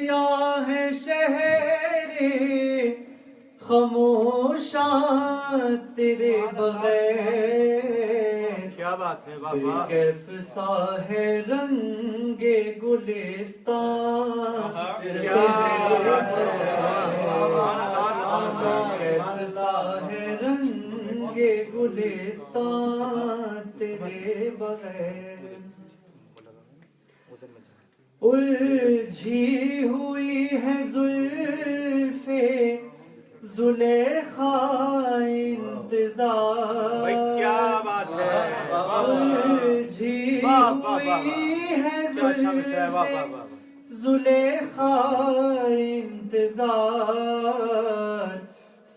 کیا ہے شہر خاموشاں تیرے بغیر، کیا بات ہے بابا، کیف سا ہے رنگ گلستان کیا بات ہے، کیف سا ہے رنگ گلستان تیرے بغیر، الجھی ہوئی ہے زلف زلیخا انتظار، کیا بات ہے، الجھی ہوئی ہے زلف زلیخا انتظار،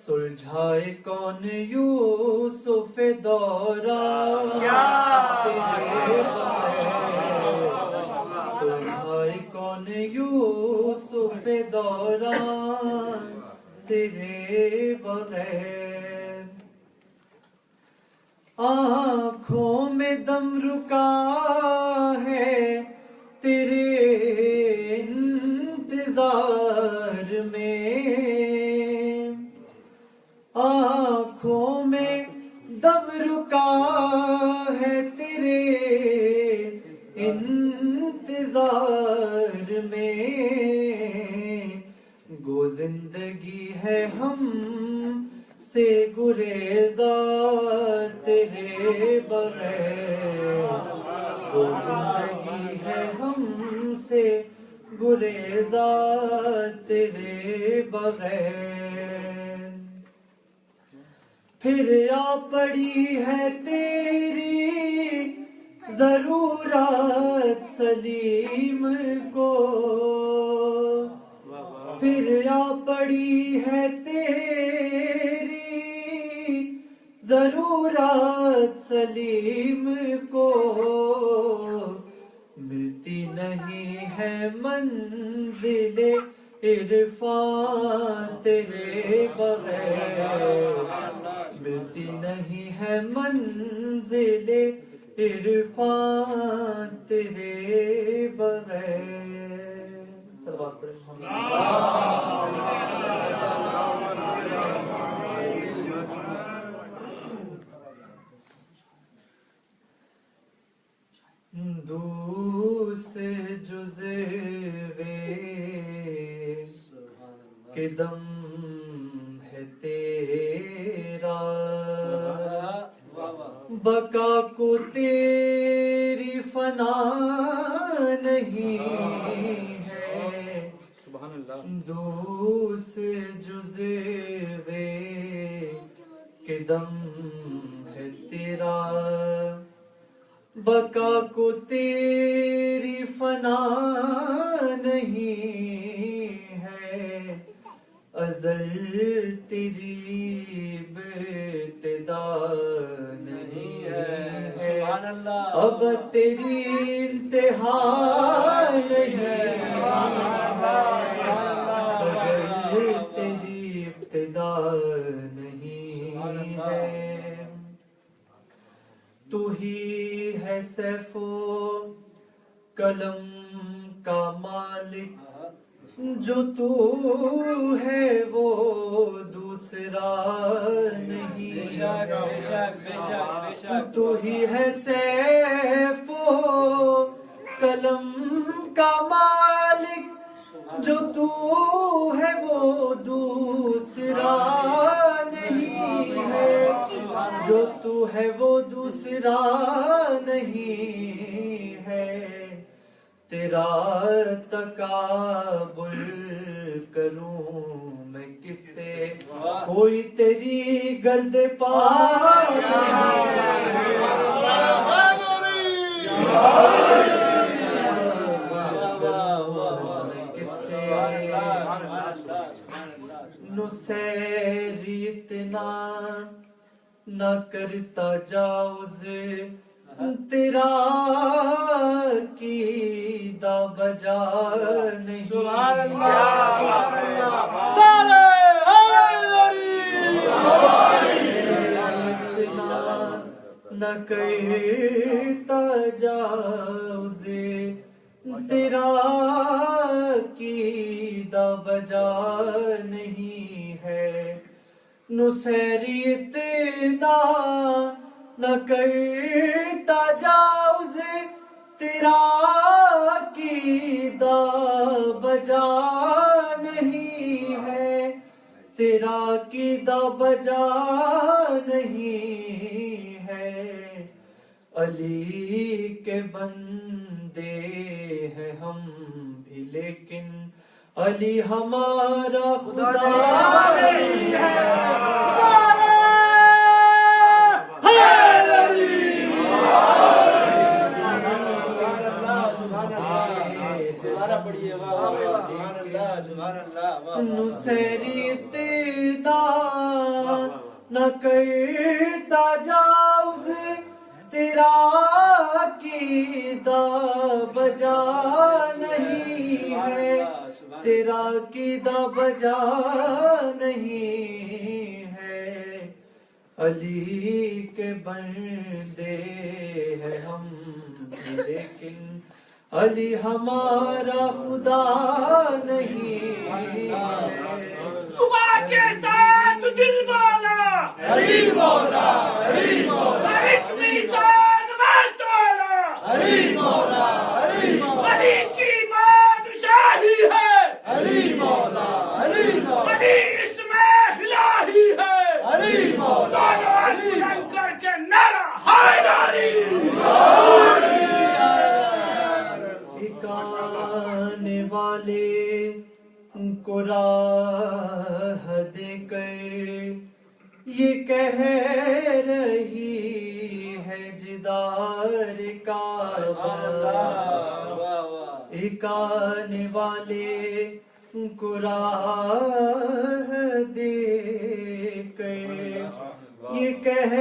سلجھائے کون یوسف دوران تیرے بغیر، سلجھائے کون یوسف دوران تیرے بغیر، آنکھوں میں دم رکا ہے تیرے انتظار میں، آنکھوں میں دم رکا ہے تیرے انتظار میں، گو زندگی ہے ہم سے گریزاں تیرے بغیر، گو زندگی ہے ہم سے گریزاں تیرے بغیر، پھر آ پڑی ہے تیری ضرورت سلیم کو، پھر آ پڑی ہے تیری ضرورت سلیم کو، ملتی نہیں ہے منزل عرفان تیرے بغیر، ملتی نہیں ہے منزل عرفان تیرے بغیر، صلوات پڑھیں۔ دوسرے جزوے کے دم ہے تیرا، بقا کو تیری فنا نہیں ہے، سبحان اللہ، دوسرے جزوے کے دم ہے تیرا، بقا کو تیری فنا نہیں ہے، ازل تیری ابتدا نہیں ہے، سبحان اللہ، اب تیری انتہا نہیں ہے، ازل تیری ابتدا نہیں ہے، تو ہی ہے سیف و قلم کا مالک، جو تو ہے وہ دوسرا نہیں، تو ہی ہے سیف و قلم کا مالک، جو تو ہے وہ دوسرا نہیں ہے، جو تو ہے وہ دوسرا نہیں ہے، تیرا تقابل کروں میں کس سے، کوئی تیری گرد پا نسیری اتنا نہ کرتا جاؤز تیرا عقیدہ بجا نہیں، سبحان اللہ، اتنا نہ کرتا جاؤز تیرا عقیدہ عقیدہ بجا نہیں ہے نصیری اتنا نہ کرتا جاؤز تیرا عقیدہ بجا نہیں ہے تیرا عقیدہ بجا نہیں ہے علی کے بندے ہیں ہم بھی لیکن علی ہمارا خدا نہیں ہے نصیری اتنا نہ کرتا جاؤز تیرا عقیدہ بجا نہیں ہے تیرا عقیدہ بجا نہیں ہے علی کے بندے ہیں ہم لیکن علی ہمارا خدا نہیں ہے صبح کے ساتھ دل مولا علی مولا علی مولا ایک میزان میں تولا علی مولا علی مولا علی کی بادشاہی ہے علی مولا علی مولا علی اس میں الہی ہے علی مولا دونوں ہاتھ بلند کر کے نعرہ حیدری ٹھکانے والے کو راہ دے کر یہ کہہ رہی ہے جدار کعبہ ٹھکانے والے کو راہ دے کر یہ کہہ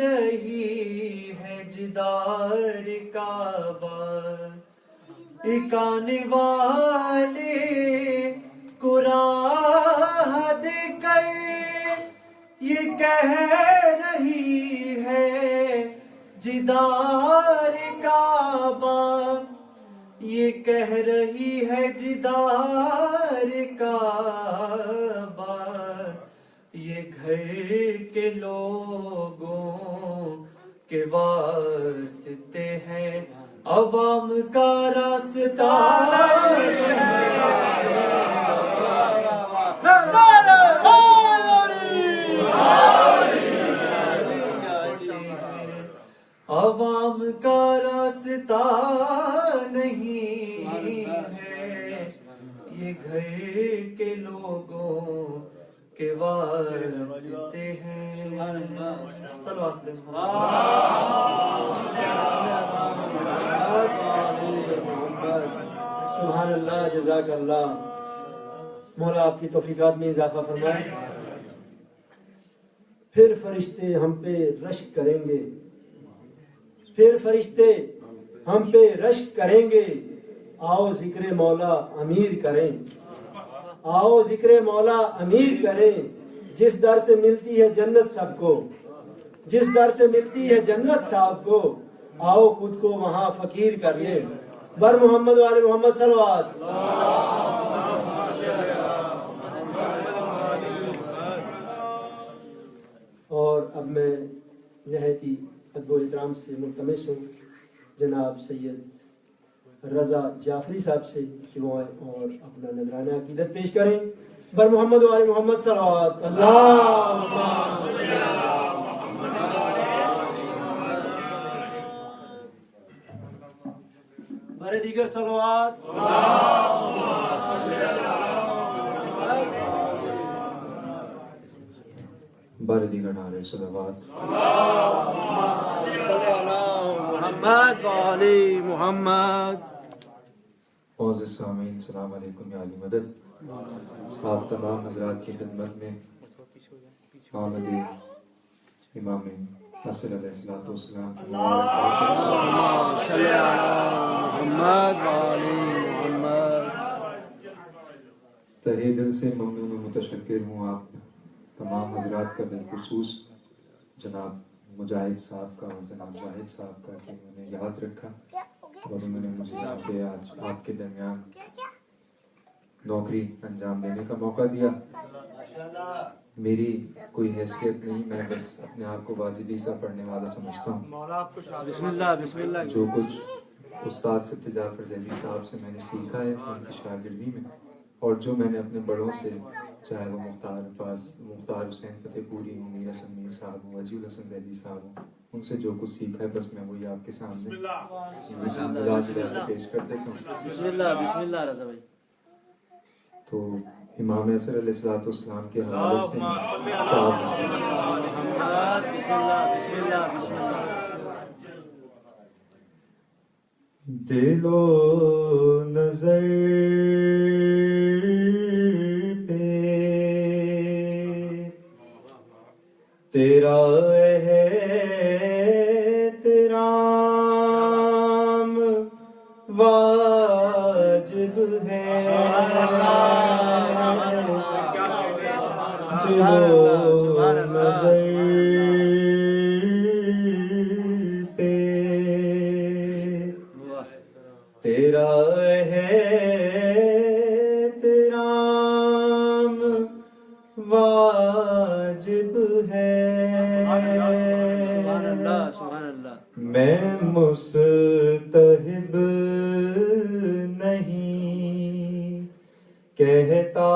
رہی ہے جدار کعبہ ٹھکانے والے کو راہ دے کر یہ کہہ رہی ہے جدار کعبہ یہ کہہ رہی ہے جدار کعبہ یہ گھر کے لوگوں کے واسطے ہیں عوام کا راستہ عوام کا راستہ نہیں ہے یہ گھر کے لوگوں کے واسطے ہیں صلوات سبحان اللہ جزاک اللہ مولا آپ کی توفیقات میں اضافہ فرمائے پھر فرشتے ہم پہ رشک کریں گے پھر فرشتے ہم پہ رشک کریں گے آؤ ذکر مولا امیر کریں آؤ ذکر مولا امیر کریں جس در سے ملتی ہے جنت سب کو جس در سے ملتی ہے جنت صاحب کو آؤ خود کو وہاں فقیر کر لیں بر محمد والے محمد صلوات اور اب میں نہایت ہی ادب و احترام سے ملتمس ہوں جناب سید رضا جعفری صاحب سے کہ وہ آئیں اور اپنا نذرانہ عقیدت پیش کریں بر محمد والے محمد صلوات اللہم صلی علی محمد برے دیگر صلوات بار دیگر نعرے صلوات صلی علی محمد و علی محمد معزز سامعین السلام علیکم یا علی مدد آپ تمام حضرات کی خدمت میں آمد امام حسن علیہ السلام صلی علی محمد و علی محمد تہہ دل سے ممنون و متشکر ہوں آپ تمام حضرات کا بالخصوص جناب مجاہد صاحب کا اور جناب جاہد صاحب کا کہ انہوں نے یاد رکھا اور انہوں نے مجھے یہاں پہ آج آپ کے درمیان نوکری انجام دینے کا موقع دیا. میری کوئی حیثیت نہیں, میں بس اپنے آپ کو واجبی سا پڑھنے والا سمجھتا ہوں. بسم اللہ بسم اللہ. جو کچھ استاد سید جعفر ذیلی صاحب سے میں نے سیکھا ہے ان کی شاگردی میں, اور جو میں نے اپنے بڑوں سے, چاہے وہ مختار حسین فتح پوری ہوں, میر حسن میر صاحب ہوں, وجیہ الحسن ذیلی صاحب ہوں, ان سے جو کچھ سیکھا ہے بس میں وہی آپ کے سامنے پیش کر دیتا ہوں. بسم اللہ رضا بھائی. تو امام اثر علیہ الصلوۃ والسلام کے حوالے سے چار بسم اللہ. دل و نظر پہ تیرا احترام واجب ہے. سبحان اللہ. تیرا احترام واجب ہے. میں مستحب نہیں کہتا,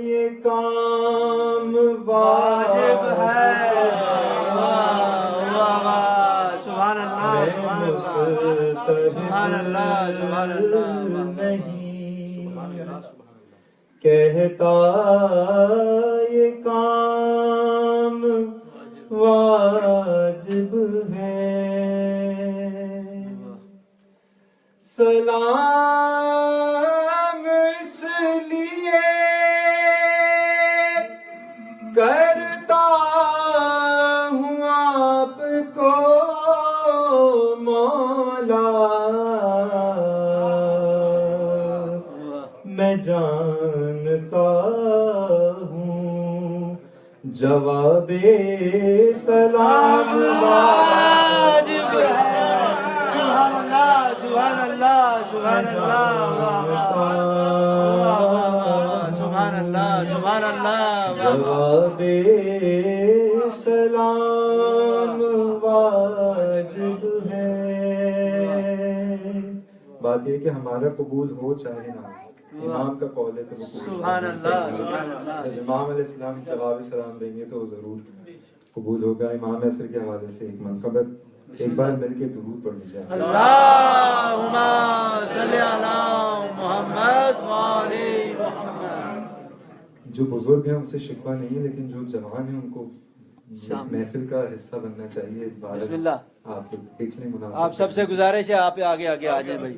یہ کام واجب ہے. نہیں کہتا, یہ کام واجب ہے. سلام اس لیے کرتا ہوں آپ کو مولا, میں جانتا ہوں جواب سلام واجب ہے. سبحان اللہ. جواب سلام واجب ہے. بات یہ کہ ہمارا قبول ہو چاہے نہ, امام کا قول ہے تو سبحان اللہ. جب امام علیہ السلام جواب سلام دیں گے تو ضرور قبول ہوگا. امام اثر کے حوالے سے ایک منقبت, ایک بار مل کے درود پڑھ لیجیے. اللہم صلی علی محمد و علی محمد. جو بزرگ ہیں ان سے شکوہ نہیں ہے, لیکن جو جوان ہیں ان کو اس محفل کا حصہ بننا چاہیے. بسم اللہ. آپ دیکھ لیں مناسب. آپ سب سے گزارش ہے, آپ آگے آ جائیں بھائی.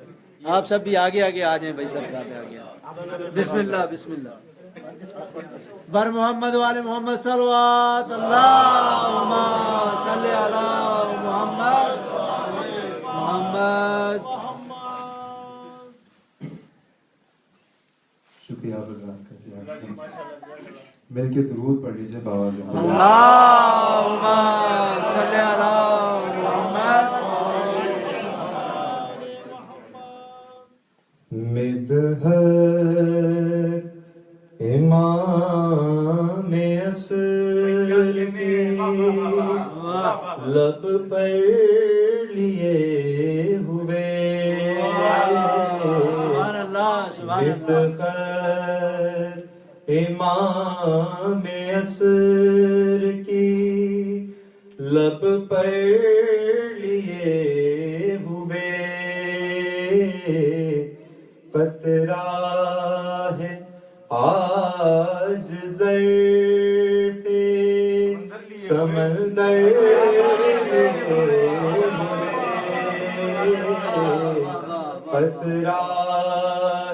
آپ سب بھی آگے آ جائیں بھائی, سب آگے آ. بسم اللہ. بر محمد والے محمد صلوات. اللہم صلی علی محمد. شکریہ حضرات کا. مل کے درود پڑھ لیجیے باواز. اللہم صلی علی محمد. مدحت امام اصل کی لب پر لیے ہوئے. مدحت امام اصل کی لب پر لیے ہوئے. قطرہ ہے آج ظرف سمندر قطرہ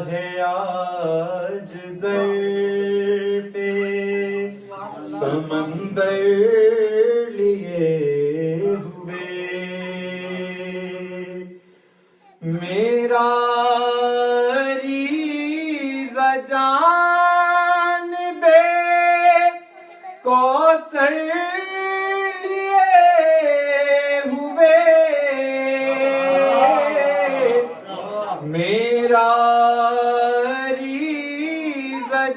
ہے آج ظرف سمندر لیے ہوئے. میرا جان بے کوثر لیے ہوئے. میرا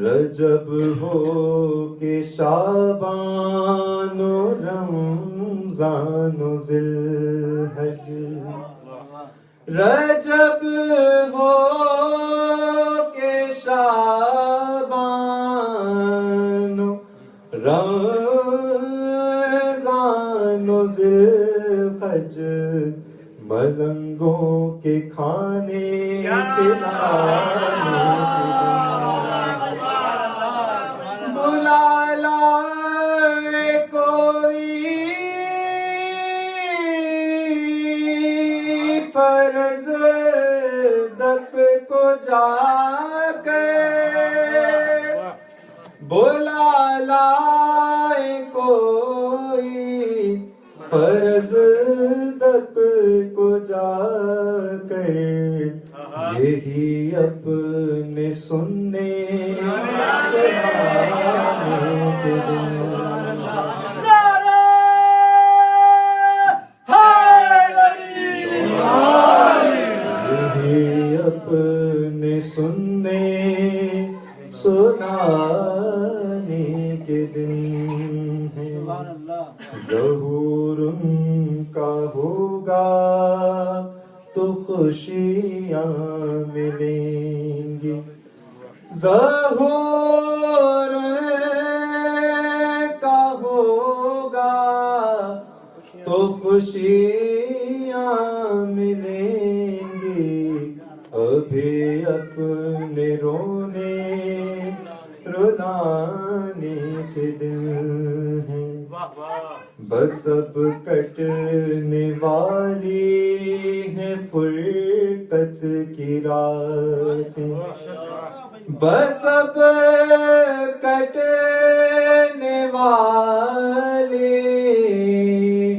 رجب ہو کہ شعبان و رمضان و ذوالحج، رجب ہو کہ شعبان و رمضان و ذوالحج، ملنگوں کے کھانے پلانے بلا لائے کوئی فرض دف کو جا کر، بلا لائے کوئی فرض دف کو جا کر، یہی اپنے سننے اپنے سننے سنانے کے دن ہیں، ظہور ان کا ہوگا تو خوشیاں ملیں گی، ظہور کا ہوگا تو خوشیاں ملیں گی، ابھی اپنے رونے رلانے کے دن ہیں، بس اب کٹنے والی ہیں فرقت کی راتیں، بس اب کٹنے والی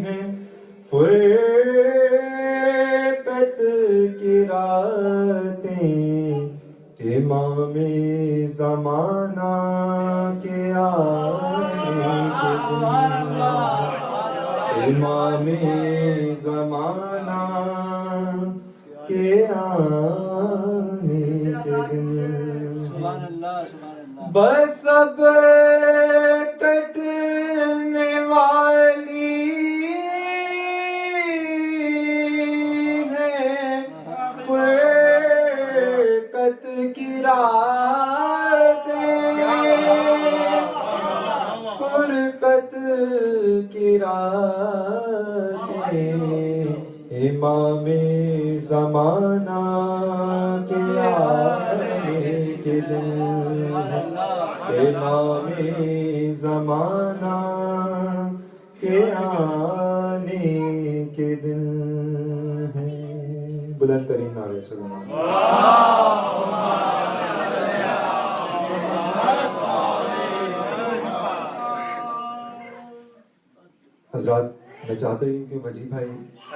ہیں فرقت کی راتیں، امام زمانہ کے آنے کے دن، امام زمانہ کے آنے کے دن، بس اب کٹنے والی ہے فرقت کی راتیں، فرقت کی راتیں، امام زمانہ کے آنے کے دن، امام زمانہ کے آنے کے دن ہیں، بلند ترین نعرے سلام۔ حضرات، میں چاہتا ہوں کہ وجی بھائی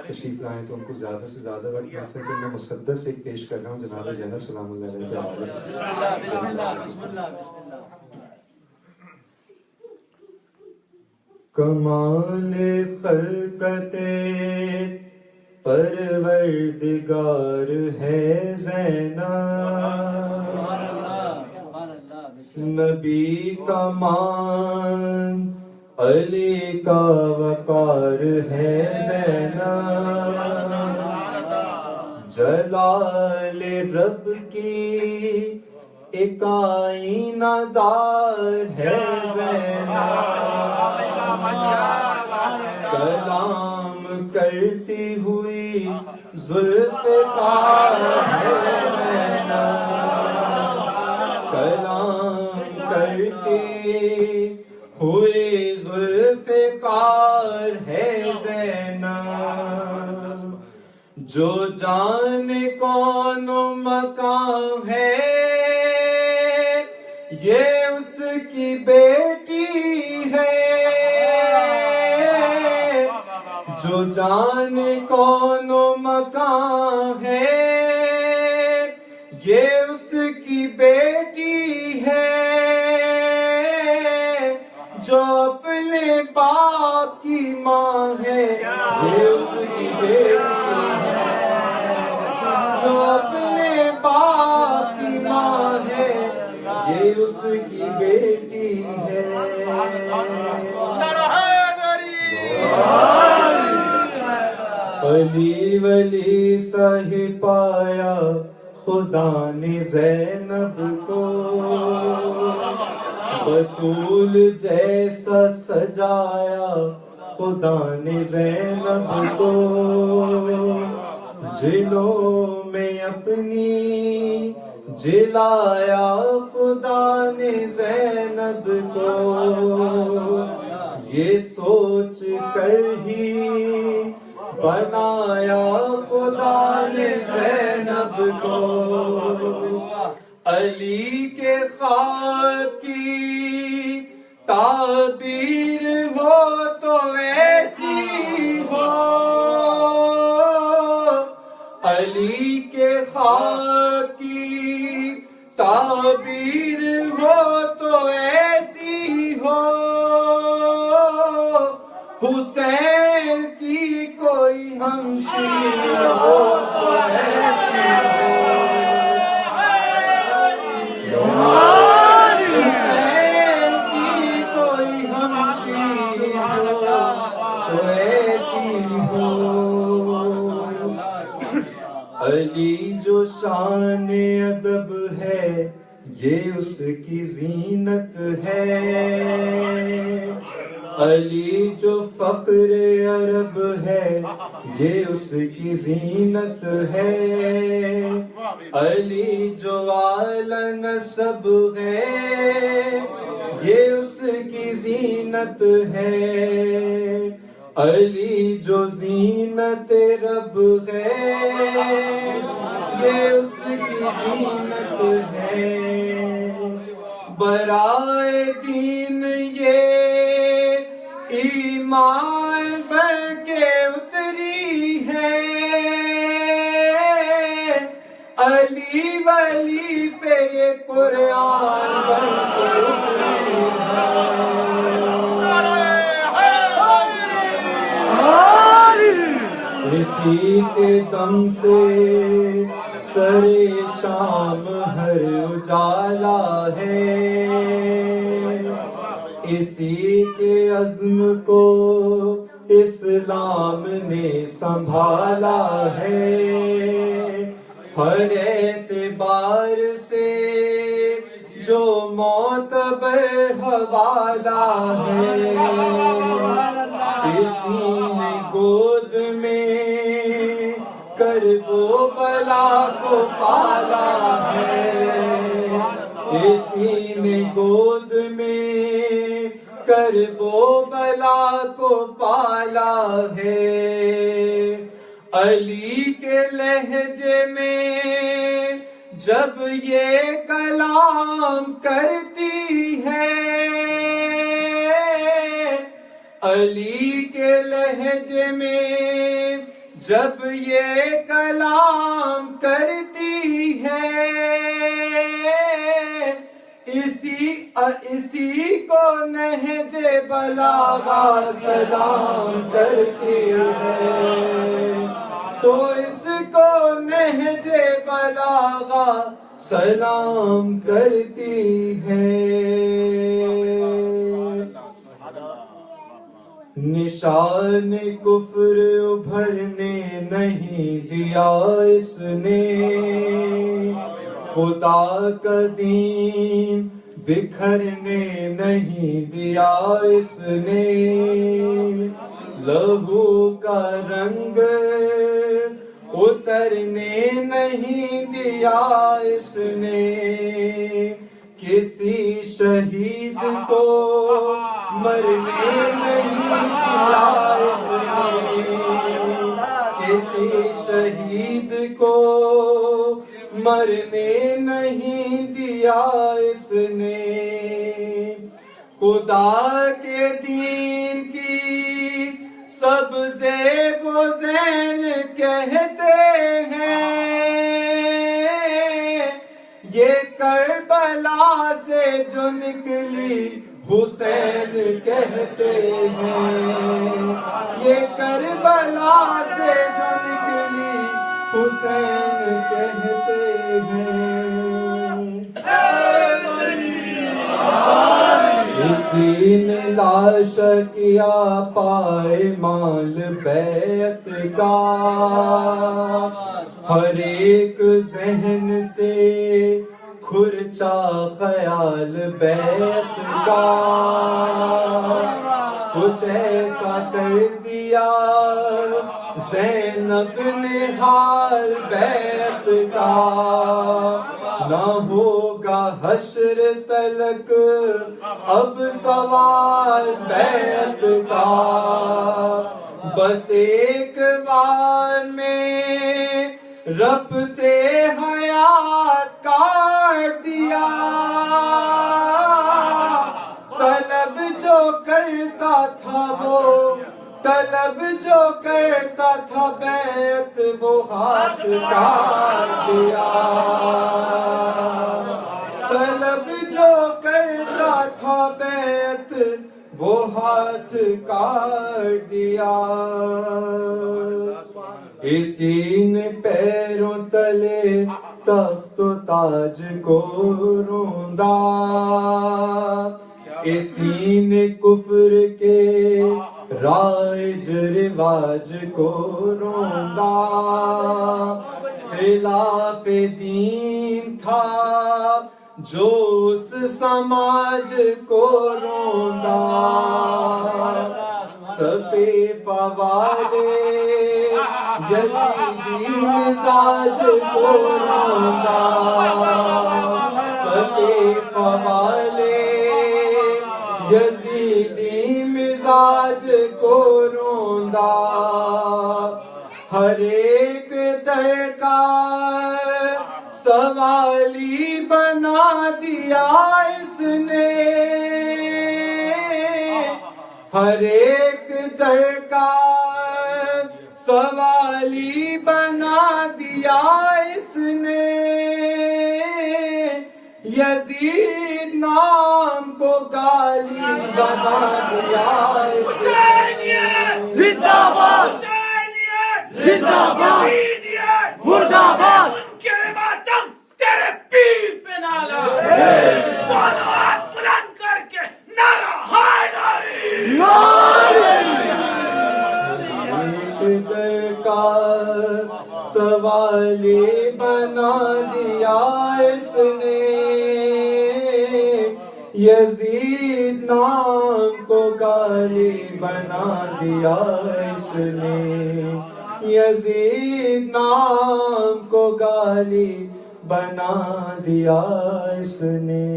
تشریف لائیں تو ان کو زیادہ سے زیادہ وقت مل سکے، میں مسدس ایک پیش کر رہا ہوں جناب زینب سلام اللہ علیہ کے حوالے سے۔ بسم اللہ بسم اللہ بسم اللہ بسم اللہ۔ کمال خلقت پروردگار ہے زینب، نبی کا مان علی کا وقار ہے زینب، جلال رب کی ایک آئینہ دار ہے زینب، کلام کرتی ہوئی ذوالفقار ہے زینب، کلام کرتی ہوئی ذوالفقار ہے زینب، جو جانے کون مکان ہے یہ اس کی بیٹی ہے، جو جانے کون مکان ہے یہ اس کی بیٹی ہے، جو اپنے باپ کی ماں ہے یہ اس کی بیٹی ہے، جو اپنے باپ کی ماں ہے یہ اس کی بیٹی ہے علی ولی سہ پایا خدا نے زینب کو بطول جیسا سجایا خدا نے زینب کو جلوں میں اپنی جلایا خدا نے زینب کو یہ سوچ کر ہی بنایا خدا نے زینب کو علی کے خواب کی تعبیر ہو تو ایسی ہو علی کے خواب کی تعبیر ہو تو ایسی ہو حسین کی کوئی ہمشیر ہو تو ایسی ہو حسین کی کوئی ہمشیر ہو تو ایسی ہو علی جو شان ادب ہے یہ اس کی زینت ہے علی جو فخر عرب ہے یہ اس کی زینت ہے علی جو اعلی نسب ہے یہ اس کی زینت ہے علی جو زینت رب ہے یہ اس کی زینت ہے برائے دین یہ ایمان بن کے اتری ہے علی ولی پہ یہ قرآن بن کے اتری ہے اسی کے دم سے سر شام ہر اجالا ہے اسی کے عزم کو اسلام نے سنبھالا ہے ہر اعتبار سے جو معتبر حوالہ ہے اسی نے گود میں کرب و بلا کو پالا ہے اسی نے گود میں کرب و بلا کو پالا ہے علی کے لہجے میں جب یہ کلام کرتی ہے علی کے لہجے میں جب یہ کلام کرتی ہے اسی کو نہج بلاغہ سلام کرتی ہے تو اس کو نہج بلاغہ سلام کرتی ہے نشان کفر ابھرنے نہیں دیا اس نے خدا کا دین بکھرنے نہیں دیا اس نے لہو کا رنگ اترنے نہیں دیا اس نے کسی شہید کو مرنے نہیں دیا اس نے کسی شہید کو مرنے نہیں دیا اس نے خدا کے دین کی سب زیب و زین کہتے ہیں یہ کربلا سے جو نکلی حسین کہتے ہیں یہ کربلا سے جو نکلی حسین کہتے ہیں تلاشا کیا پائمال بیعت کا، ہر ایک ذہن سے کھرچا خیال بیعت کا، کچھ ایسا کر دیا زینب نے حال بیعت کا، نہ ہوگا حشر تلک اب سوال بیعت کا، بس ایک بار میں ربطے حیات کاٹ دیا، طلب جو کرتا تھا وہ طلب جو کرتا تھا بیعت وہ ہاتھ کاٹ دیا، طلب جو کرتا تھا بیعت وہ ہاتھ کاٹ دیا، اسی نے پیروں تلے تخت و تاج کو روندا، اسی نے کفر کے رائج رواج کو روندا، خلاف دین تھا جو اس سماج کو روندا، سپیپا والے یزیدی مزاج کو روندا، سپیپا والے یزیدی مزاج کو روندا، ہر ایک درکار سوالی بنا دیا اس نے، ہر ایک درکار سوالی بنا دیا اس نے، یزید نام کو گالی بنا دیا اس نے، زندہ باد زندہ باد مردہ باد، ان کے ماتم تیرے پیر پہ نالا، دونوں ہاتھ بلند کر کے نعرہ ہائے ناری، ایک درکار سوالی بنا دیا اس نے، یزید نام کو گالی بنا دیا اس نے، یزید نام کو گالی بنا دیا اس نے۔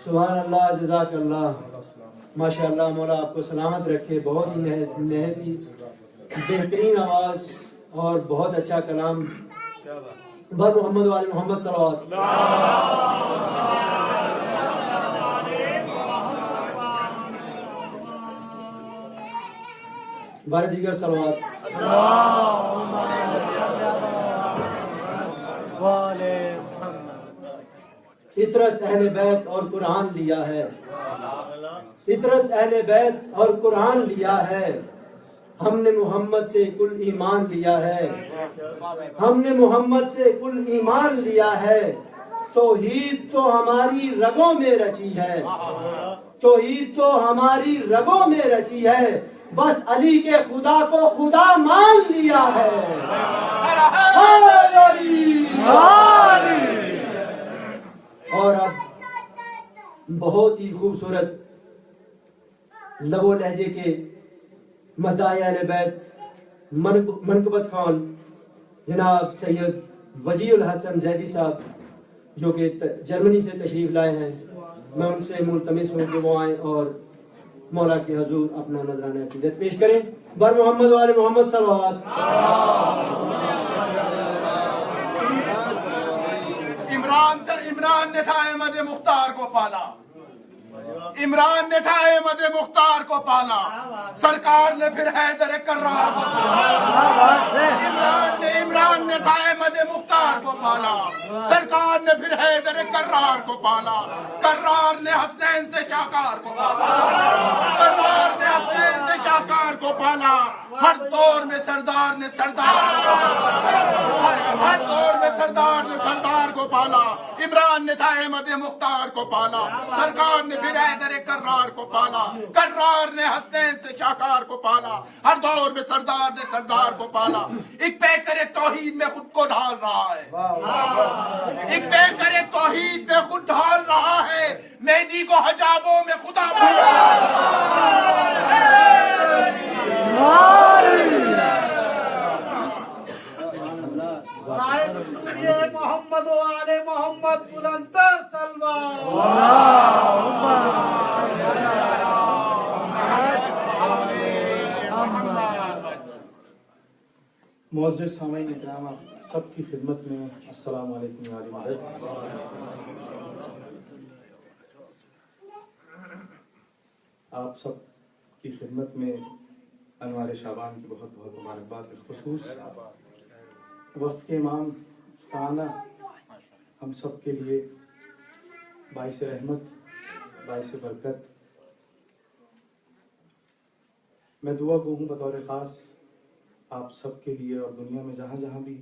سبحان اللہ، جزاک اللہ، ماشاء اللہ، مولا آپ کو سلامت رکھے، بہت ہی نہایت ہی بہترین آواز اور بہت اچھا کلام، بر محمد وآل محمد صلوات۔ بار دیگر صلوات۔ عطرت اہل بیت اور قرآن لیا ہے، عطرت اہل بیت اور قرآن لیا ہے، ہم نے محمد سے کل ایمان لیا ہے، ہم نے محمد سے کل ایمان لیا ہے، توحید تو ہماری رگوں میں رچی ہے، توحید تو ہماری رگوں میں رچی ہے، بس علی کے خدا کو خدا مان لیا ہے۔ اور اب بہت ہی خوبصورت لب و لہجے کے مداح اہل بیت منقبت خوان جناب سید وجیہ الحسن زیدی صاحب جو کہ جرمنی سے تشریف لائے ہیں، میں ان سے ملتمس ہوں کہ وہ آئیں اور مولا کے حضور اپنا نذرانہ عقیدت پیش کریں، بر محمد وآل محمد صلوات۔ عمران نے تھا احمد مختار کو پالا، عمران نے تھا احمد مختار کو پالا، سرکار نے پھر حیدر کرار کو عمران نے تھا احمد مختار کو پالا، سرکار نے پھر حیدر کرار کو پالا، کرار نے حسنین سے شاکار کو پالا، کرار نے حسنین سے شاہکار کو پالا. ہر دور میں سردار نے ہر دور میں سردار کو پالا. عمران نے تھا احمد مختار کو پالا. سرکار نے پھر حیدر کرار کو پالا. کرار نے حسنین سے شاہکار کو پالا. ہر دور میں سردار کو پالا. ایک پیکر توحید میں خود کو ڈھال رہا ہے. ایک پیکر توحید میں خود ڈھال رہا ہے. مہدی کو حجابوں میں خدا محمد و آل محمد بلندر تلوار. معزز سامعین اکرام، سب کی خدمت میں السلام علیکم یا علی مدد. آپ سب کی خدمت میں انوار شعبان کی بہت بہت مبارکباد. بالخصوص وقت کے امام کا آنا ہم سب کے لیے باعث رحمت، باعث برکت. میں دعا گو ہوں بطور خاص آپ سب کے لیے اور دنیا میں جہاں جہاں بھی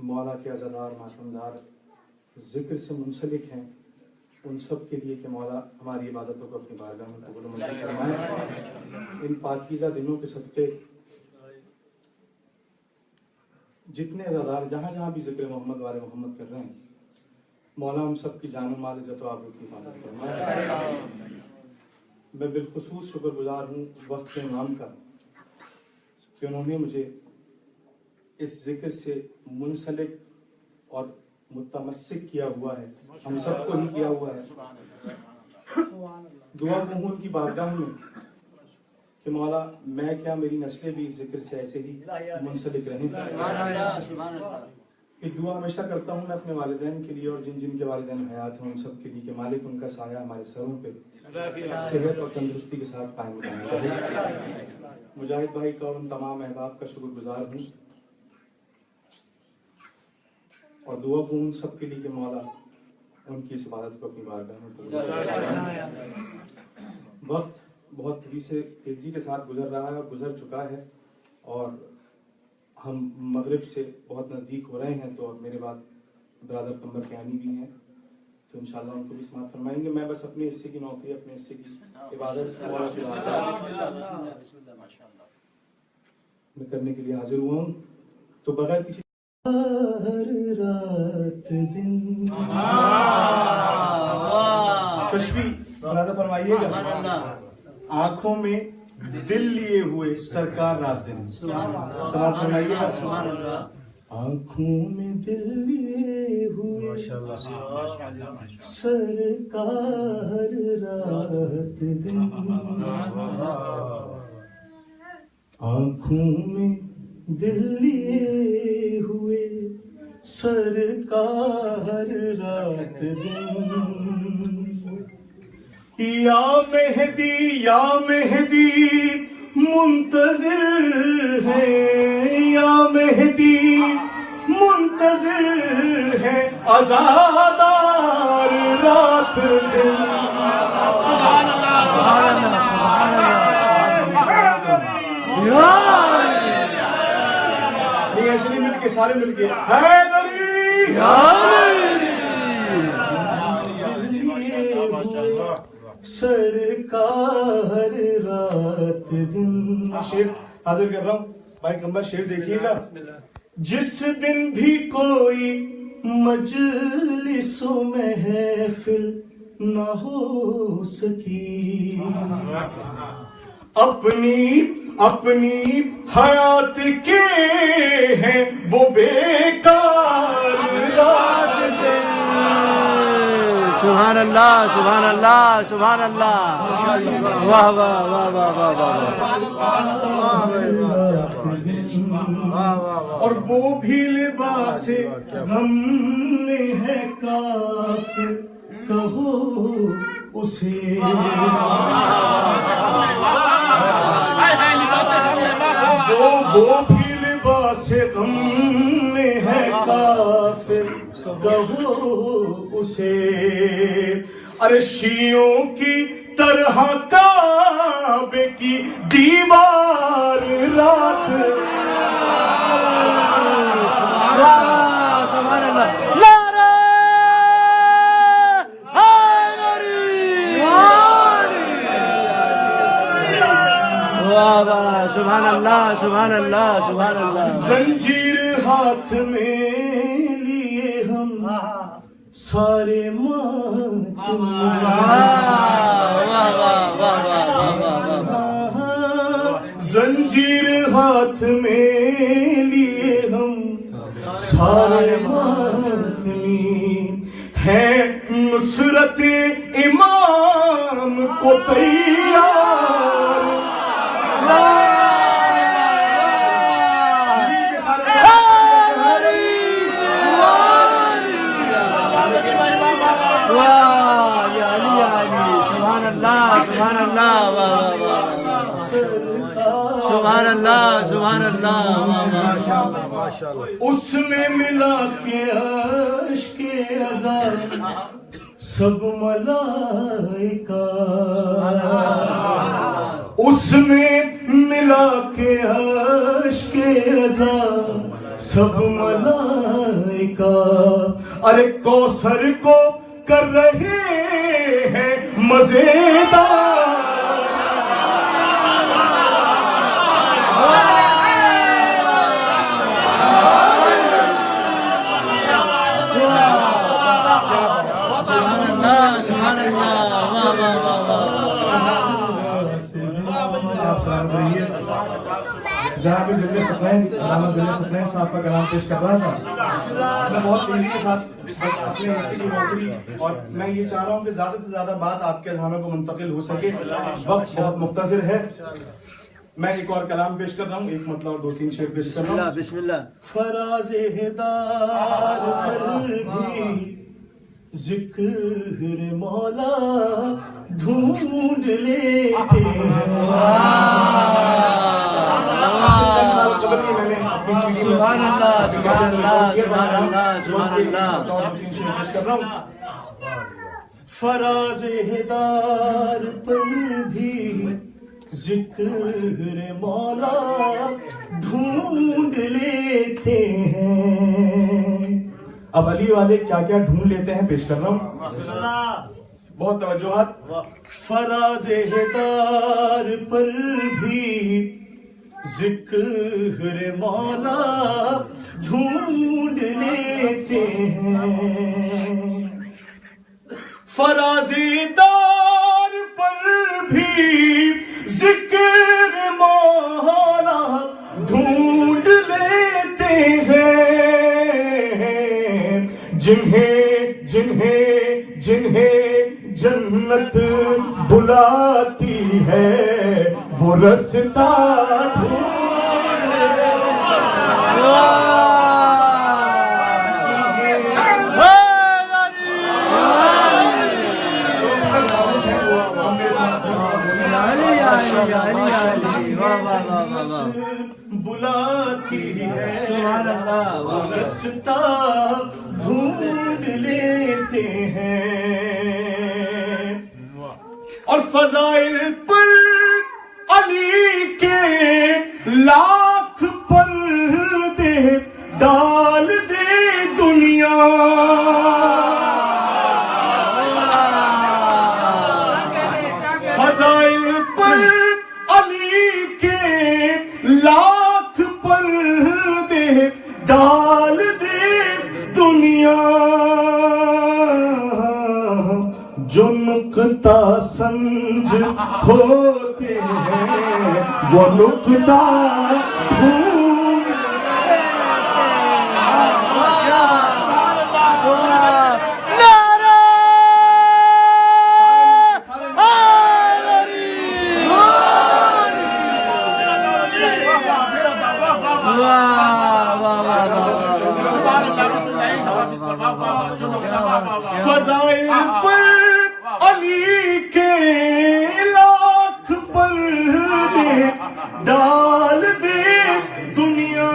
مولا کے عزادار معصومدار ذکر سے منسلک ہیں ان سب کے لیے کہ مولا ہماری عبادتوں کو اپنی بارگاہ میں قبول و منظور فرمائے. ان پاکیزہ دنوں کے صدقے جتنے عزادار جہاں جہاں بھی ذکر محمد والے محمد کر رہے ہیں مولا ہم سب کی جان و مال عزت و آبرو کی حفاظت فرمائے. میں بالخصوص شکر گزار ہوں وقت کے امام کا کہ انہوں نے مجھے اس ذکر سے منسلک اور متمسک کیا ہوا ہے. ہم سب کو ہی کیا ہوا ہے. دعا کو ہوں ان کی بارگاہ میں کہ مولا میں کیا میری نسلیں بھی اس ذکر سے ایسے ہی منسلک رہیں. یہ دعا ہمیشہ کرتا ہوں میں اپنے والدین کے لیے اور جن جن کے والدین حیات ہیں ان سب کے لیے کہ مالک ان کا سایہ ہمارے سروں پہ صحت اور تندرستی کے ساتھ قائم رہے. مجاہد بھائی کا اور ان تمام احباب کا شکر گزار ہوں اور دعا کو ان سب کے لیے کہ مولا ان کی اس عبادت کو اپنی بارگاہ میں قبول کرے. وقت بہت تیزی کے ساتھ گزر رہا ہے اور گزر چکا ہے اور ہم مغرب سے بہت نزدیک ہو رہے ہیں. تو میرے بعد برادر قمر قیانی بھی ہیں تو انشاءاللہ ان کو بھی سماعت فرمائیں گے. میں بس اپنے حصے کی نوکری اپنے حصے کی عبادت میں کرنے کے لیے حاضر ہوا ہوں. تو بغیر کسی رات دن تشبیہ برادر فرمائیے گا. آنکھوں میں دل لیے ہوئے سرکار رات دن. سلام فرمائیے گا. آنکھوں میں دل لیے ہوئے سرکار رات دن. آنکھوں میں دل لیے ہوئے سرکار رات دن. یا مہدی منتظر ہے. یا مہدی منتظر ہے عزادار رات دن. سبحان اللہ سبحان اللہ. ایسے نہیں مل کے سارے مل کے سرکار رات دن. شیر حاضر کر رہا ہوں بھائی قمر. شیر دیکھیے گا. جس دن بھی کوئی مجلس و محفل نہ ہو سکی اپنی حیات کے ہیں وہ بیکار راستے. سبحان اللہ سبحان اللہ سبحان اللہ. واہ واہ واہ واہ واہ. اور وہ بھی لباس غم میں ہے کافر کہو اسے. وہ بھی لباس غم میں ہے کافر کہو اسے. عرشیوں کی طرح کعبے کی دیوار رات سبحان اللہ نعرہ حیدری واہ واہ سبحان اللہ سبحان اللہ سبحان اللہ زنجیر ہاتھ میں لیے ہم سارے ماتم زنجیر ہاتھ میں لیے ہم سارے ماتمی ہیں نصرت امام کو تیار سبحان اللہ سبحان اللہ سبحان اللہ سبحان اللہ اس میں ملا کے عشق عذاب سب ملائکہ اس میں ملا کے عشق عذاب سب ملائکہ ارے کوثر کو کر رہے ہیں مزیدار جہاں پہ ضلع سپلین علامہ ضلع سپلین صاحب کا کلام پیش کر رہا تھا میں بہت تیزی کے ساتھ بس اپنے حصے کی نوکری اور میں یہ چاہ رہا ہوں کہ زیادہ سے زیادہ بات آپ کے اذہانوں کو منتقل ہو سکے وقت بہت مختصر ہے میں ایک اور کلام پیش کر رہا ہوں ایک مطلب اور 2-3 شعر پیش کر رہا ہوں بسم اللہ فراز ہدار پر بھی ذکر مولا ڈھونڈ لیتے سبحان اللہ سبحان اللہ سبحان اللہ سبحان اللہ فراز ہدار پر بھی ذکر مولا ڈھونڈ لیتے ہیں اب علی والے کیا کیا ڈھونڈ لیتے ہیں پیش کر رہا ہوں بہت توجہات فراز ہدار پر بھی ذکر مولا ڈھونڈ لیتے ہیں فراز دار پر بھی ذکر مولا ڈھونڈ لیتے ہیں جنہیں جنہیں جنہیں جنت بلاتی ہے وہ رستہ بلاتی ہے وہ رستہ ڈھونڈ لیتے ہیں اور فضائل پر علی کے لاکھ پردے ڈال دے دنیا فضائل پر علی کے لاکھ پردے ڈال دے دنیا جو نقطہ سمجھ ہوتے ہیں وہ نقطہ فضائل پر علی کے لاکھ پردے ڈال دے دنیا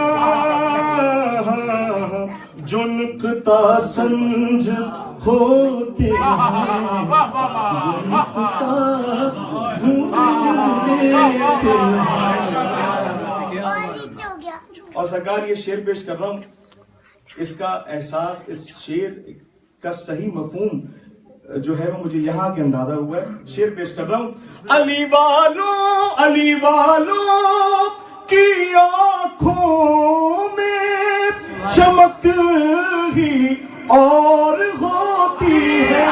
جو نقطہ سمجھ ہوتے ہیں وہ نقطہ اور سرکار یہ شعر پیش کر رہا ہوں، اس کا احساس، اس شعر کا صحیح مفہوم جو ہے وہ مجھے یہاں کے اندازہ ہوا ہے. شعر پیش کر رہا ہوں. علی والوں کی آنکھوں میں چمک ہی اور ہوتی ہے.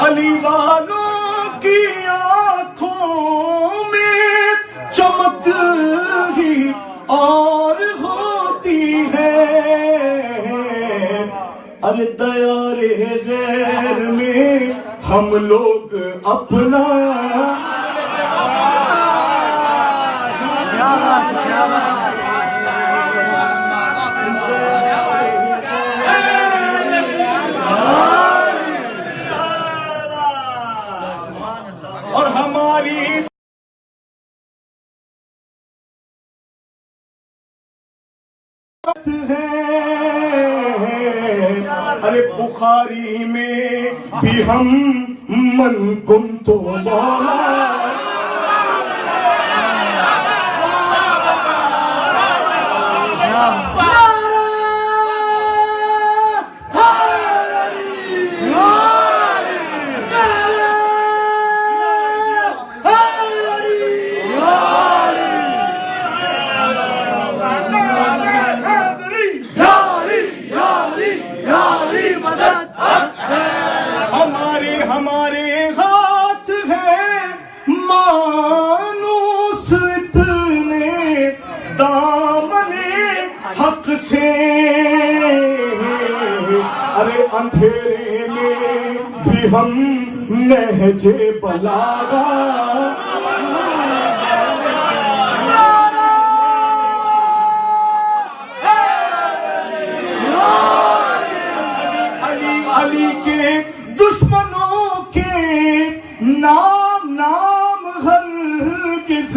علی والوں کی آنکھوں میں چمک ہی اور ہوتی ہے. ارے دیار غیر میں ہم لوگ اپنا اور ہماری ہے. ارے بخاری میں بھی ہم من کن تو مولا ہمارے ہاتھ ہے مانوس اتنے دامن حق سے. ارے اندھیرے میں بھی ہم نہج بلاغا علی کے دشمنوں کے نام ہرگز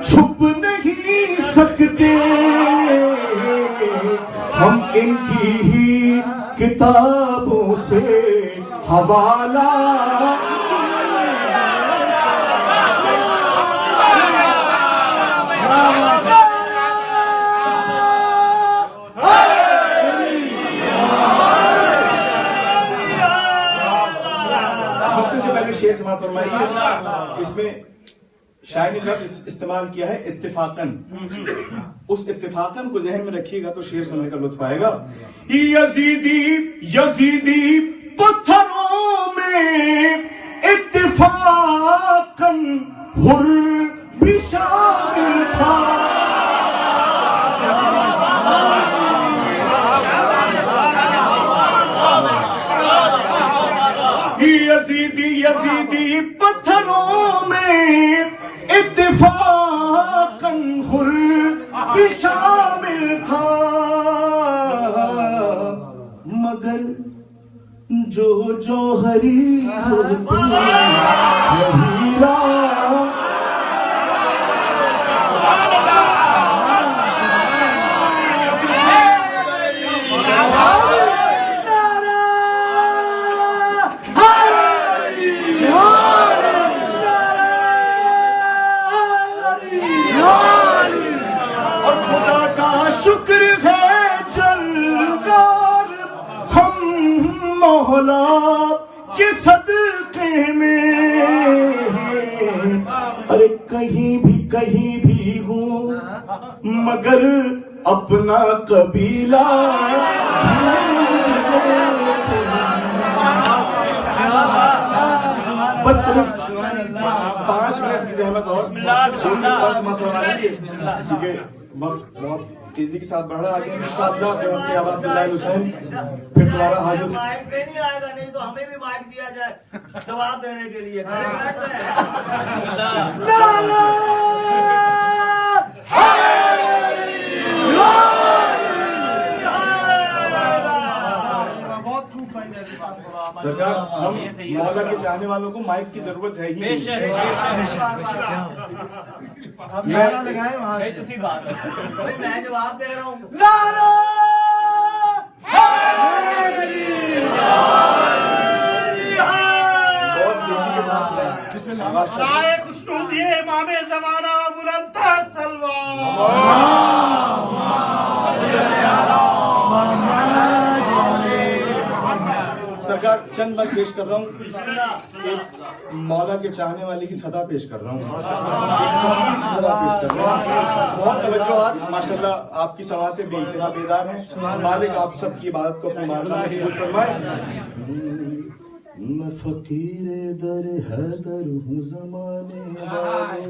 چھپ نہیں سکتے. ہم ان کی ہی کتابوں سے حوالہ شعر سماعت فرمائیے. اس میں شاعر نے لفظ استعمال کیا ہے اتفاقاً. اس اتفاقاً کو ذہن میں رکھیے گا تو شعر سننے کا لطف آئے گا. یزیدی پتھروں میں اتفاقاً حر بھی شامل تھا. یزیدی پتھروں میں اتفاقاً حر بھی شامل تھا. مگر جو جوہری شکر ہے جلدار ہم مولا کے صدقے میں. ارے کہیں بھی ہوں مگر اپنا قبیلہ بس صرف 5 منٹ کی زحمت اور کیونکہ وقت بہت تیزی کے ساتھ بڑھ رہا ہے آگے انشاءاللہ بہت آباد دلائل حسین پھر دوبارہ حاضر. مائک پہ نہیں آئے گا, نہیں تو ہمیں بھی مائک دیا جائے جواب دینے کے لیے. سرکار ہم مولا کے چاہنے والوں کو مائک کی ضرورت ہے ہی نہیں. میں جواب دے رہا ہوں. بسم اللہ. امام زمانہ بلند سلوان. سرکار چند بار پیش کر رہا ہوں, ایک مولا کے چاہنے والے کی صدا پیش کر رہا ہوں, ایک صدا پیش کر رہا ہوں. بہت توجہات ماشاءاللہ آپ کی سماعتیں بے انتہا بیدار ہیں. مالک آپ سب کی عبادت کو اپنی بارگاہ میں قبول فرمائے. میں فقیر در حیدر ہوں زمانے والے.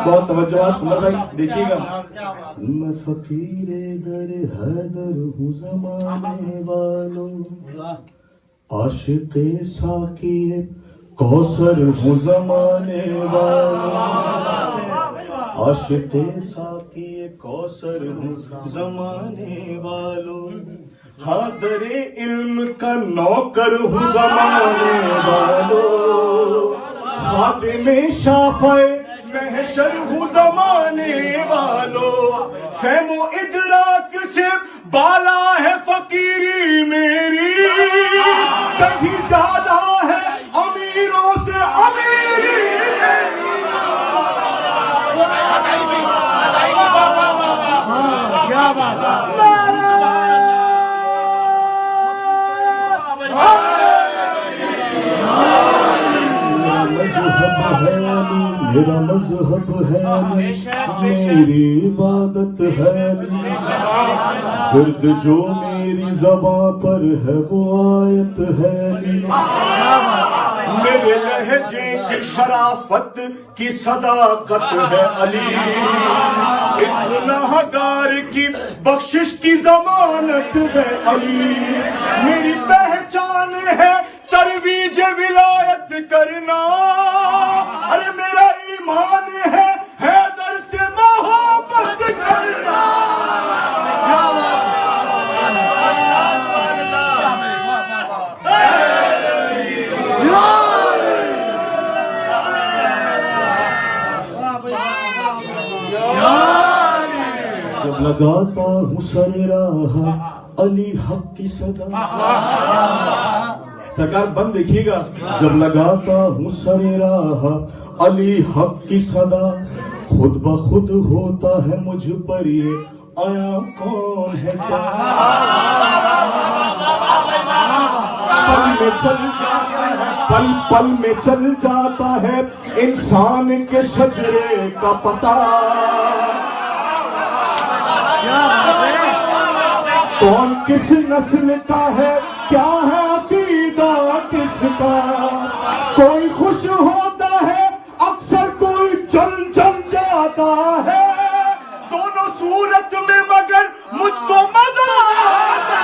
بہت توجہات عمر بھائی دیکھیے گا. میں فقیر در حیدر ہوں زمانے والوں, عاشق ساقی کوثر ہوں زمانے والوں, عاشق ساقی کوثر ہوں زمانے والوں, حاضر علم کا نوکر ہوں زمانے والوں, خادم شافع محشر ہوں زمانے والوں, فہم و ادراک سے بالا ہے فقیری میری, کہیں زیادہ ہے امیروں سے امیری میری. کیا بات ہے. میرا مذہب ہے میری عبادت ہے, ورد جو میری زباں پر ہے وہ آیت ہے. میرے لہجے کی شرافت کی صداقت ہے علی, اس گناہگار کی بخشش کی ضمانت ہے علی. میری پہچان ہے ترویج ولایت کرنا, ارے میرا ایمان ہے حیدر سے محبت کرنا. جب لگاتا ہوں سر راہ علی حق کی صدا. سرکار بند دیکھیے گا. جب لگاتا ہوں سر راہ علی حق کی صدا, خود بخود ہوتا ہے مجھ پر یہ آیا کون ہے کیا. پل میں چل جاتا ہے انسان کے شجرے کا پتہ, کون کس نسل کا ہے کیا ہے عقیدہ کس کا. کوئی خوش ہوتا ہے اکثر کوئی چل جاتا ہے, دونوں صورت میں مگر مجھ کو مزہ آتا ہے.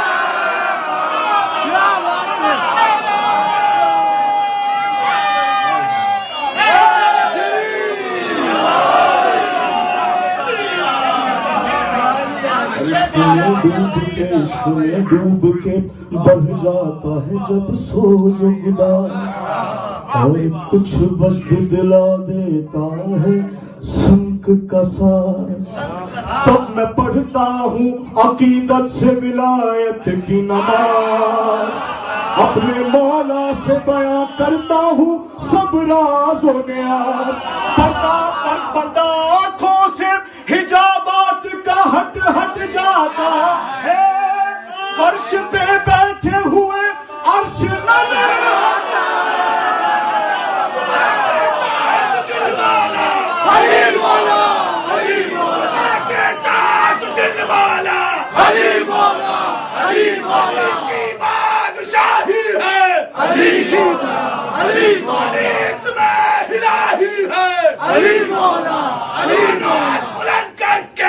عشق میں ڈوب کے بڑھ جاتا ہے جب سوز و گداز, اور کچھ وجد دلا دیتا ہے سنک کا ساز. تب میں پڑھتا ہوں عقیدت سے ولایت کی نماز, اپنے مولا سے بیان کرتا ہوں سب راز و نیاز. پردہ پر پردہ آنکھوں سے حجابات کا ہٹ جاتا ہے, فرش پہ بیٹھے ہوئے عرش نظر آتا علی مولا علی بلند کر کے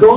2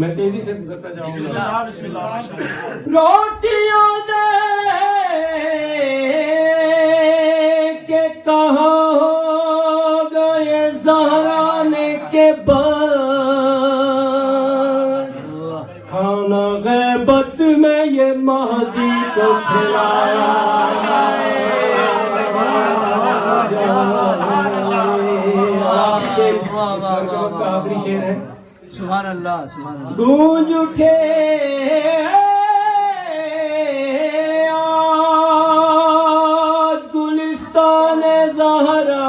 میں تیزی سے گزرتا جاؤں گا. روٹیاں دے کے کہاں ہو گئے زہرا نے کے بعد کھانا غیبت میں یہ مہدی کو کھلایا. آخری شعر ہے. سبحان اللہ سبحان اللہ. گونج اٹھے آج گلستان زہرا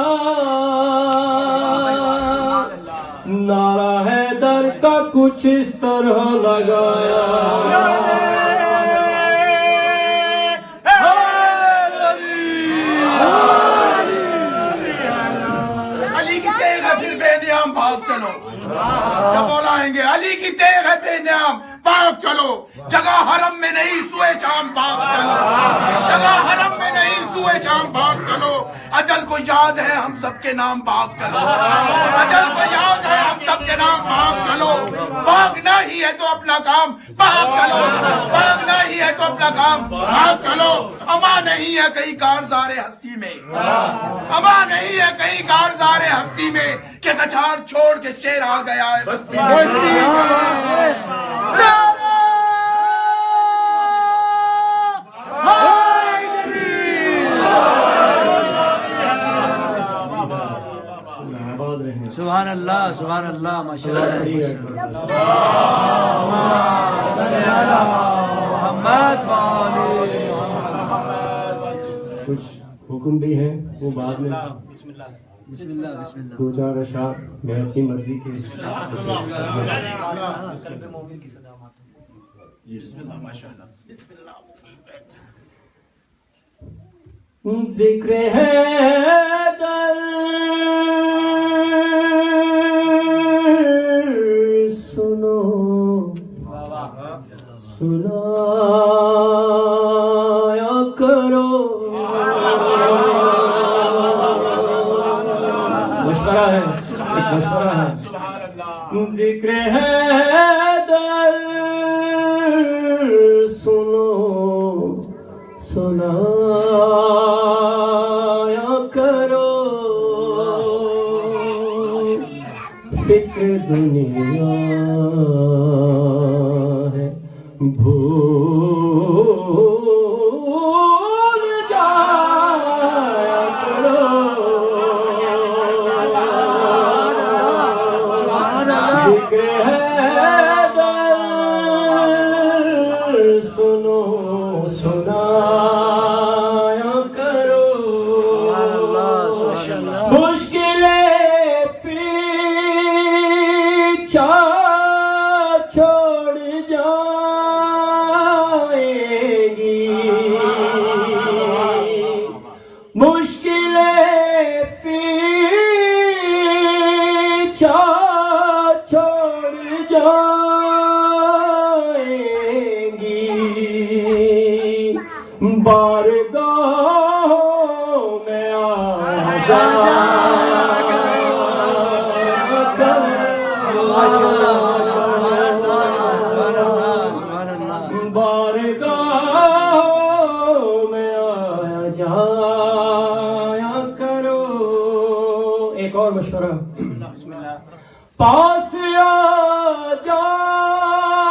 نعرہ حیدر کا کچھ اس طرح لگایا. علی کی تیغ ہے پھر بے نیام بھاگ چلو. جب بولائیں گے علی کی تیغ ہے بے نیام بھاگ چلو. جگہ حرم میں نہیں سوئے شام بھاگ چلو. جگہ حرم میں نہیں سوئے شام بھاگ چلو. اجل کو یاد ہے ہم سب کے نام بھاگ چلو. اجل کو یاد ہے ہم سب کے نام بھاگ چلو. بھاگنا ہی ہے تو اپنا کام بھاگ چلو. بھاگنا ہی ہے تو اپنا کام بھاگ چلو. اما نہیں ہے کہیں کارزار ہستی میں. اما نہیں ہے کہیں کارزار ہستی میں کہ کچھار چھوڑ کے شیر آ گیا ہے بستی میں. سبحان اللہ سبحان اللہ ماشاء اللہ. کچھ حکم بھی ہیں وہ بعد میں. بسم اللہ بسم اللہ. دو چار اشعار میں اپنی مرضی کے ذکر حیدر سنو سنایا کرو. مشورہ ہے, ایک مشورہ ہے. ذکر حیدر سنو سنایا کرو. فکر دنیا ہے بھول جایا کرو. ذکر حیدر سنو سنایا کرو. مشکلیں پیچھا چھوڑ جائیں گی. مشکلیں پیچھا چھوڑ جائیں گی. بارگاہوں میں آ جایا بارگاہوں میں آیا جایا کرو. ایک اور مشورہ. پاس آ جائیں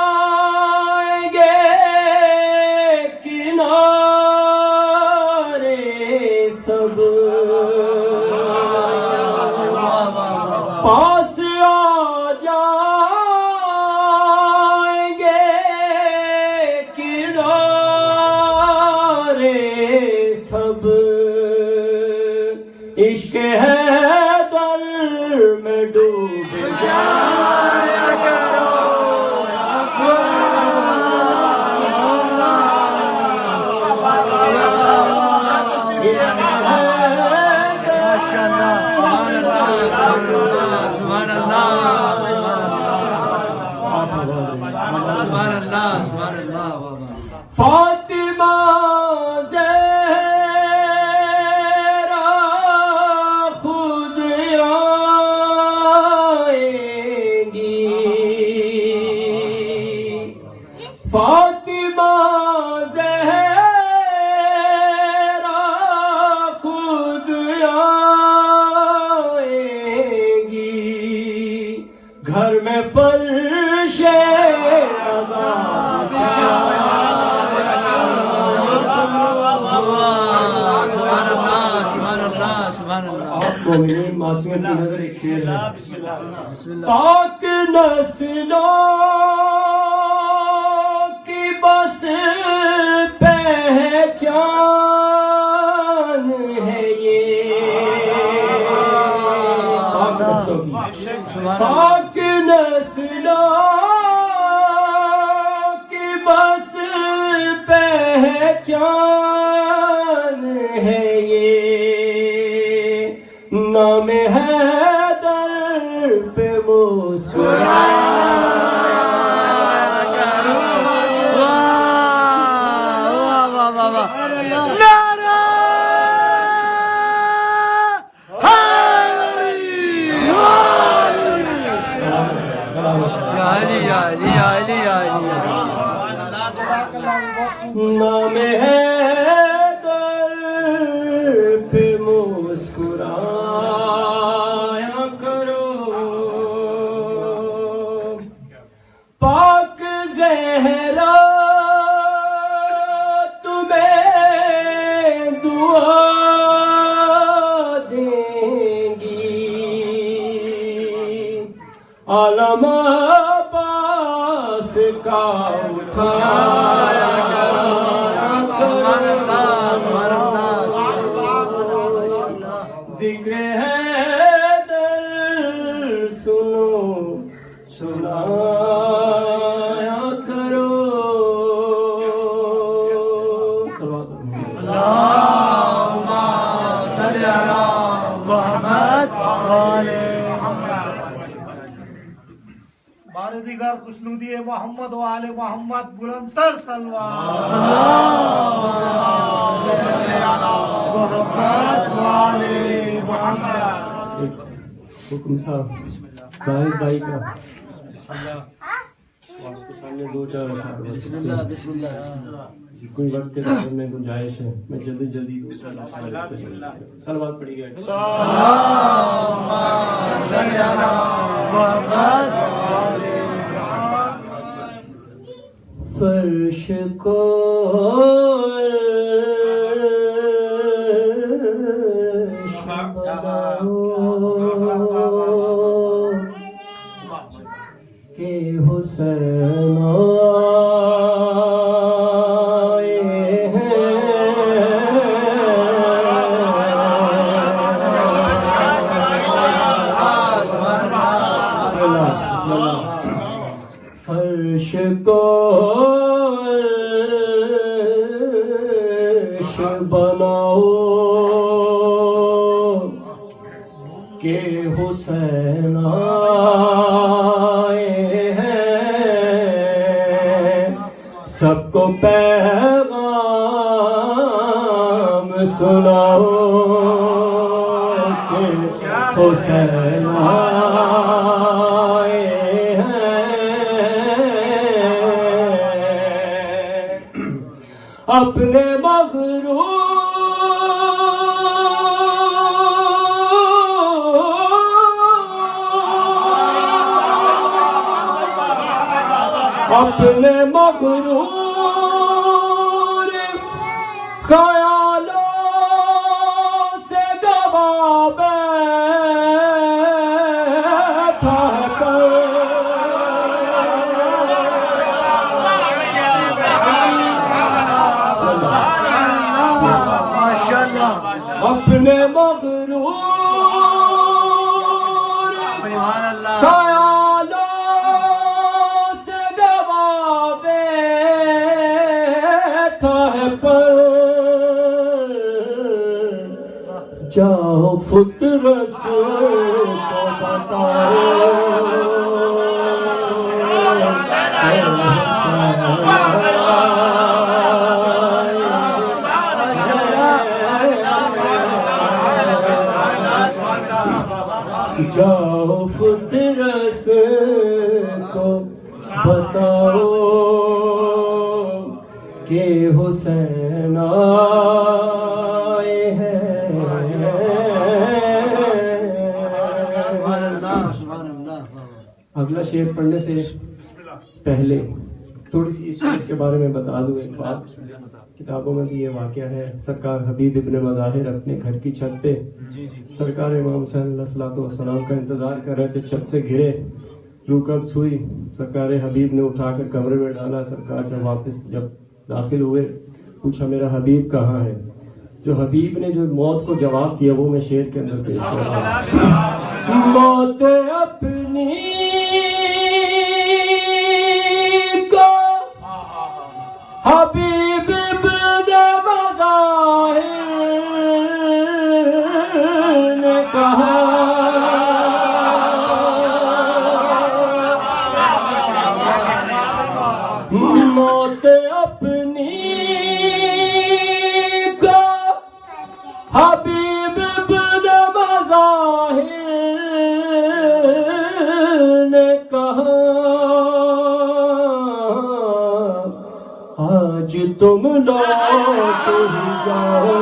گے کنارے سب. پاس آ جائیں گے کنارے سب. عشق حیدر میں ڈوب جایا کرو. سبحان اللہ سبحان اللہ سبحان اللہ. فاطمہ زہرا خود مومنین معصومت کی نظر ایک شعر ہے. پاک نسلوں کی بس پہچان ہے یہ، پاک نسلوں کی بس پہچان ہے یہ، نام حیدر پہ نام حیدر پہ مسکرایا کرو، پاک زہرا تمہیں دعا دیں گی، عالم عباس کا اٹھایا ذکر حیدر سنو سنایا کرو. اللہم صلی علی محمد بار دیگر خوشنودی محمد و آل محمد بلندتر تلوار. حکم تھا زاہد بھائی کا، آپ کے سامنے دو چار کوئی وقت کے دوران میں گنجائش ہے، میں جلدی صلوات پڑھی گئے. فرش کو کہ حسین آئے ہیں، فرش کو بناؤ کہ حسین آئے ہیں، سب کو پیغام سناؤ کہ حسین آئے ہیں، اپنے مغرور اپنے مغرور خیالوں سے گوا بیٹھا اپنے مغرور خیالوں سے گوا بیٹھا ہے، پر جاؤ فطرت کو بتاؤ جاؤ فطرت کو بتاؤ کہ حسین آئے ہیں. اگلا شعر پڑھنے سے پہلے تھوڑی سی اس چیز کے بارے میں بتا دوں ایک بات. کتابوں میں بھی یہ واقعہ ہے. سرکار حبیب ابن مظاہر اپنے گھر کی چھت پہ سرکار امام حسین علیہ الصلوۃ والسلام کا انتظار کر رہے تھے. چھت سے گرے, روح قبض ہوئی, سرکار حبیب نے اٹھا کر کمرے میں ڈالا. سرکار جب داخل ہوئے پوچھا میرا حبیب کہاں ہے. جو حبیب نے جو موت کو جواب دیا وہ میں شعر کے اندر پیش کر رہا ہوں. موت اپنی کو حبیب ابن مظاہر نے کہا, موت اپنی کو حبیب ابن مظاہر نے کہا, آج تم لوٹ ہی جاؤ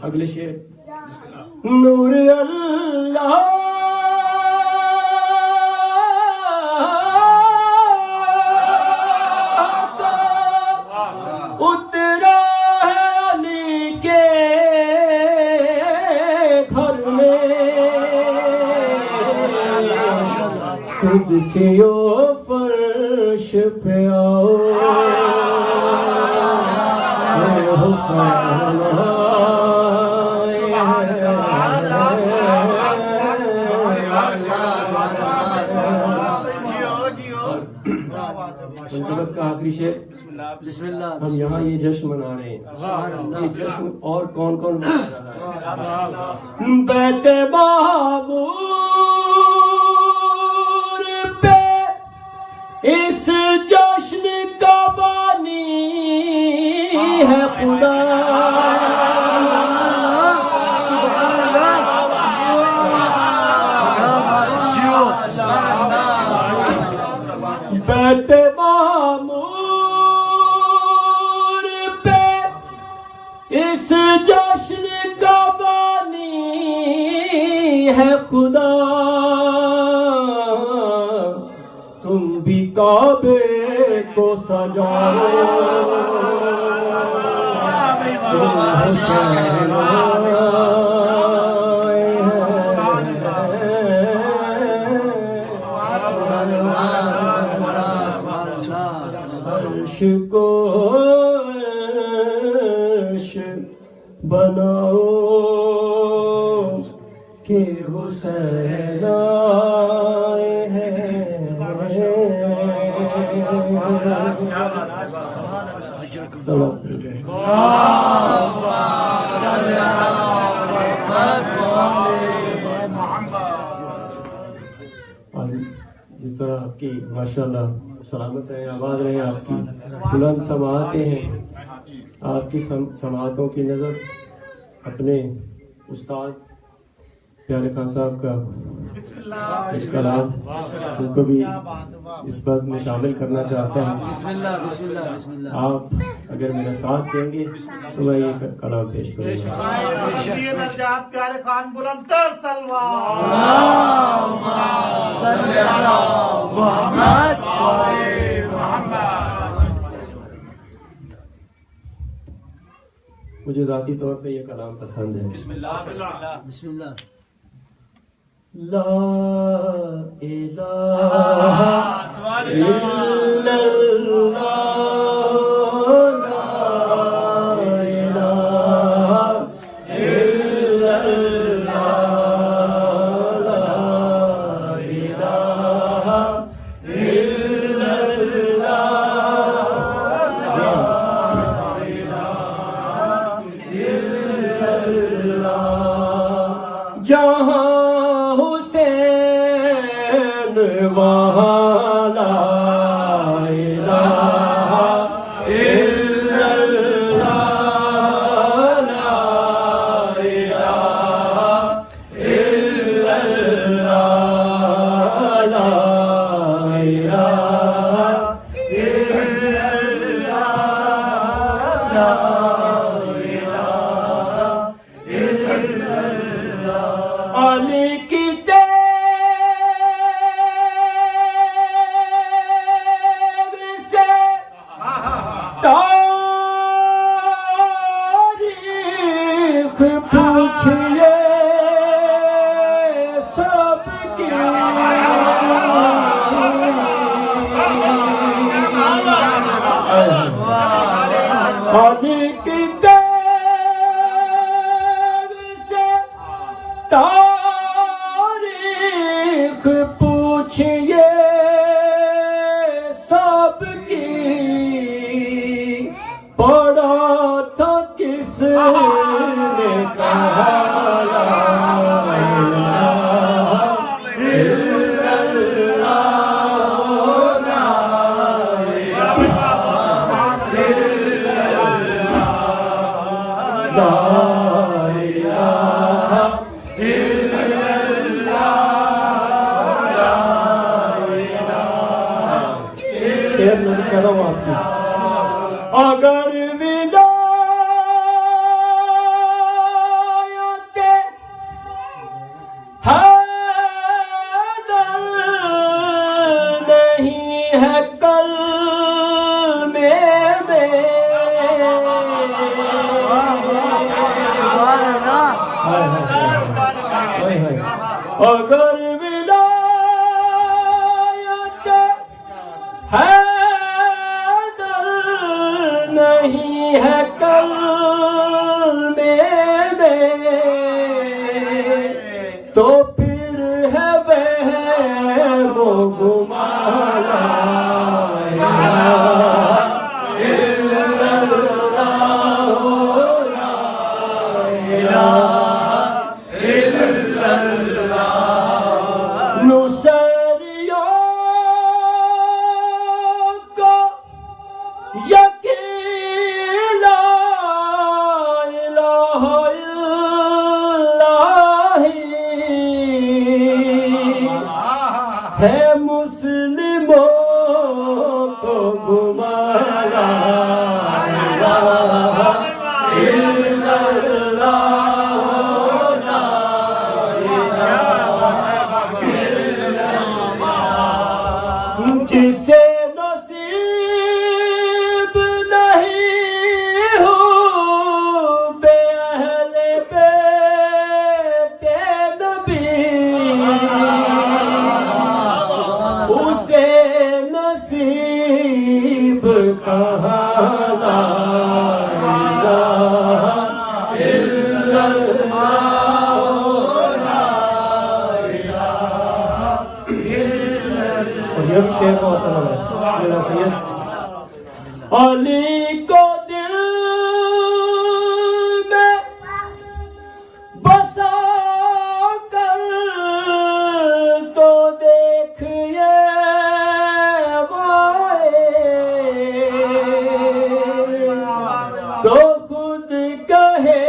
اگلے شعر. نور اللہ اترا ہے علی کے گھر میں, خود سے فرش پہ آؤ کا آخری شعر. بسم اللہ. ہم یہاں یہ جشن منا رہے ہیں. یہ جشن اور کون کون منا رہا ہے؟ بیت معمور پہ اس جشن کا بانی ہے خدا. بیت معمور پہ اس جشن کا بانی ہے خدا. تم بھی کعبے کو سجاؤ عرش کو عرش بناؤ کہ حسین آئے ہیں. جس طرح آپ کی ماشاءاللہ سلامت رہے, آباد رہے, آپ کی بلند سماعتیں ہیں. آپ کی سماعتوں کی نظر اپنے استاد پیارے خان صاحب کا اس کلام ان کو بھی اس بات میں شامل کرنا چاہتا ہوں. بسم اللہ بسم اللہ بسم اللہ. آپ اگر میرا ساتھ دیں گے تو میں یہ کلام پیش کروں گا. پیارے خان بلند تر تلوار مجھے ذاتی طور پہ یہ کلام پسند ہے. بسم اللہ بسم اللہ. لا الہ الا اللہ, لا الہ الا اللہ, لا الہ الا اللہ. جہاں وہاں لا الہ علی کی تاریخ پوچھئے سب کی علی کی سے تاریخ پوچھئے سب کی پڑھا تھا کس نے کہا لا الہ الا اللہ لا شعر میں کہہ رہا ہوں آپ کی اگر ولایت حیدر نہیں ہے کلمے میں اگر ولایت حیدر نہیں ہے کلمے میں تو پھر ہے وہم و گمان لا الہ الا اللہ لا الہ الا اللہ نصیریوں کو یقین لا الہ الا اللہ ہے مسلموں کو گمان لا الہ الا اللہ لا الہ جسے نصیب نہیں ہو بے اہل بیت نبی اسے نصیب کہاں لا الہ الا اللہ لا الہ الا اللہ اور یہ بھی شعر بہت طلب ہے میرا سید علی کو دل میں بسا کر تو دیکھئے تو خود کہے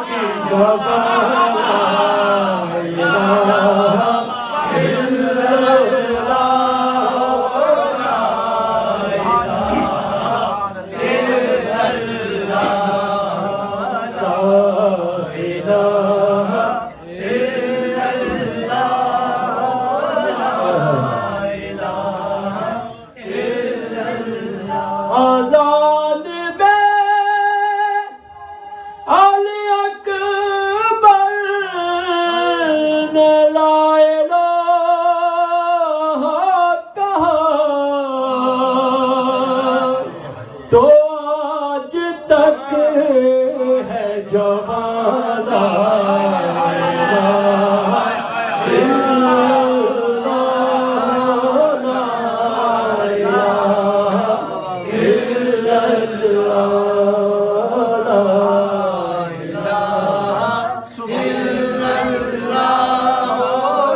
کہ زبان لا الہ الا اللہ آزاد میں علی اکبر نے لا الہ کہا تو آج تک ہے جوان لا الہ الا اللہ لا الہ الا اللہ لا الہ الا اللہ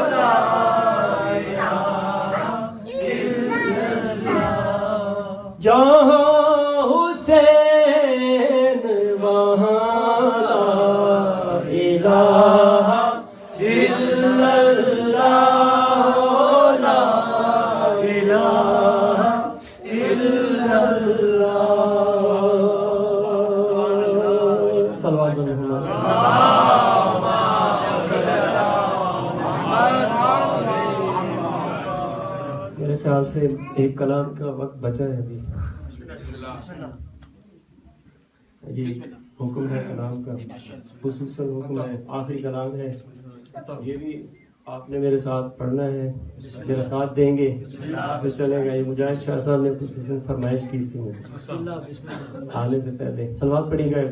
لا الہ الا اللہ جہاں حسین وہاں لا الہ الا اللہ لا الہ الا اللہ صلوات اللہ خیال سے ایک کلام کا وقت بچا ہے ابھی. یہ حکم ہے کلام کا، خصوصاً حکم ہے، آخری کلام ہے. یہ بھی آپ نے میرے ساتھ پڑھنا ہے، میرا ساتھ دیں گے تو چلے گا. یہ مجاہد شاہ صاحب نے خصوصاً فرمائش کی تھی آنے سے پہلے. صلوات پڑھی گئے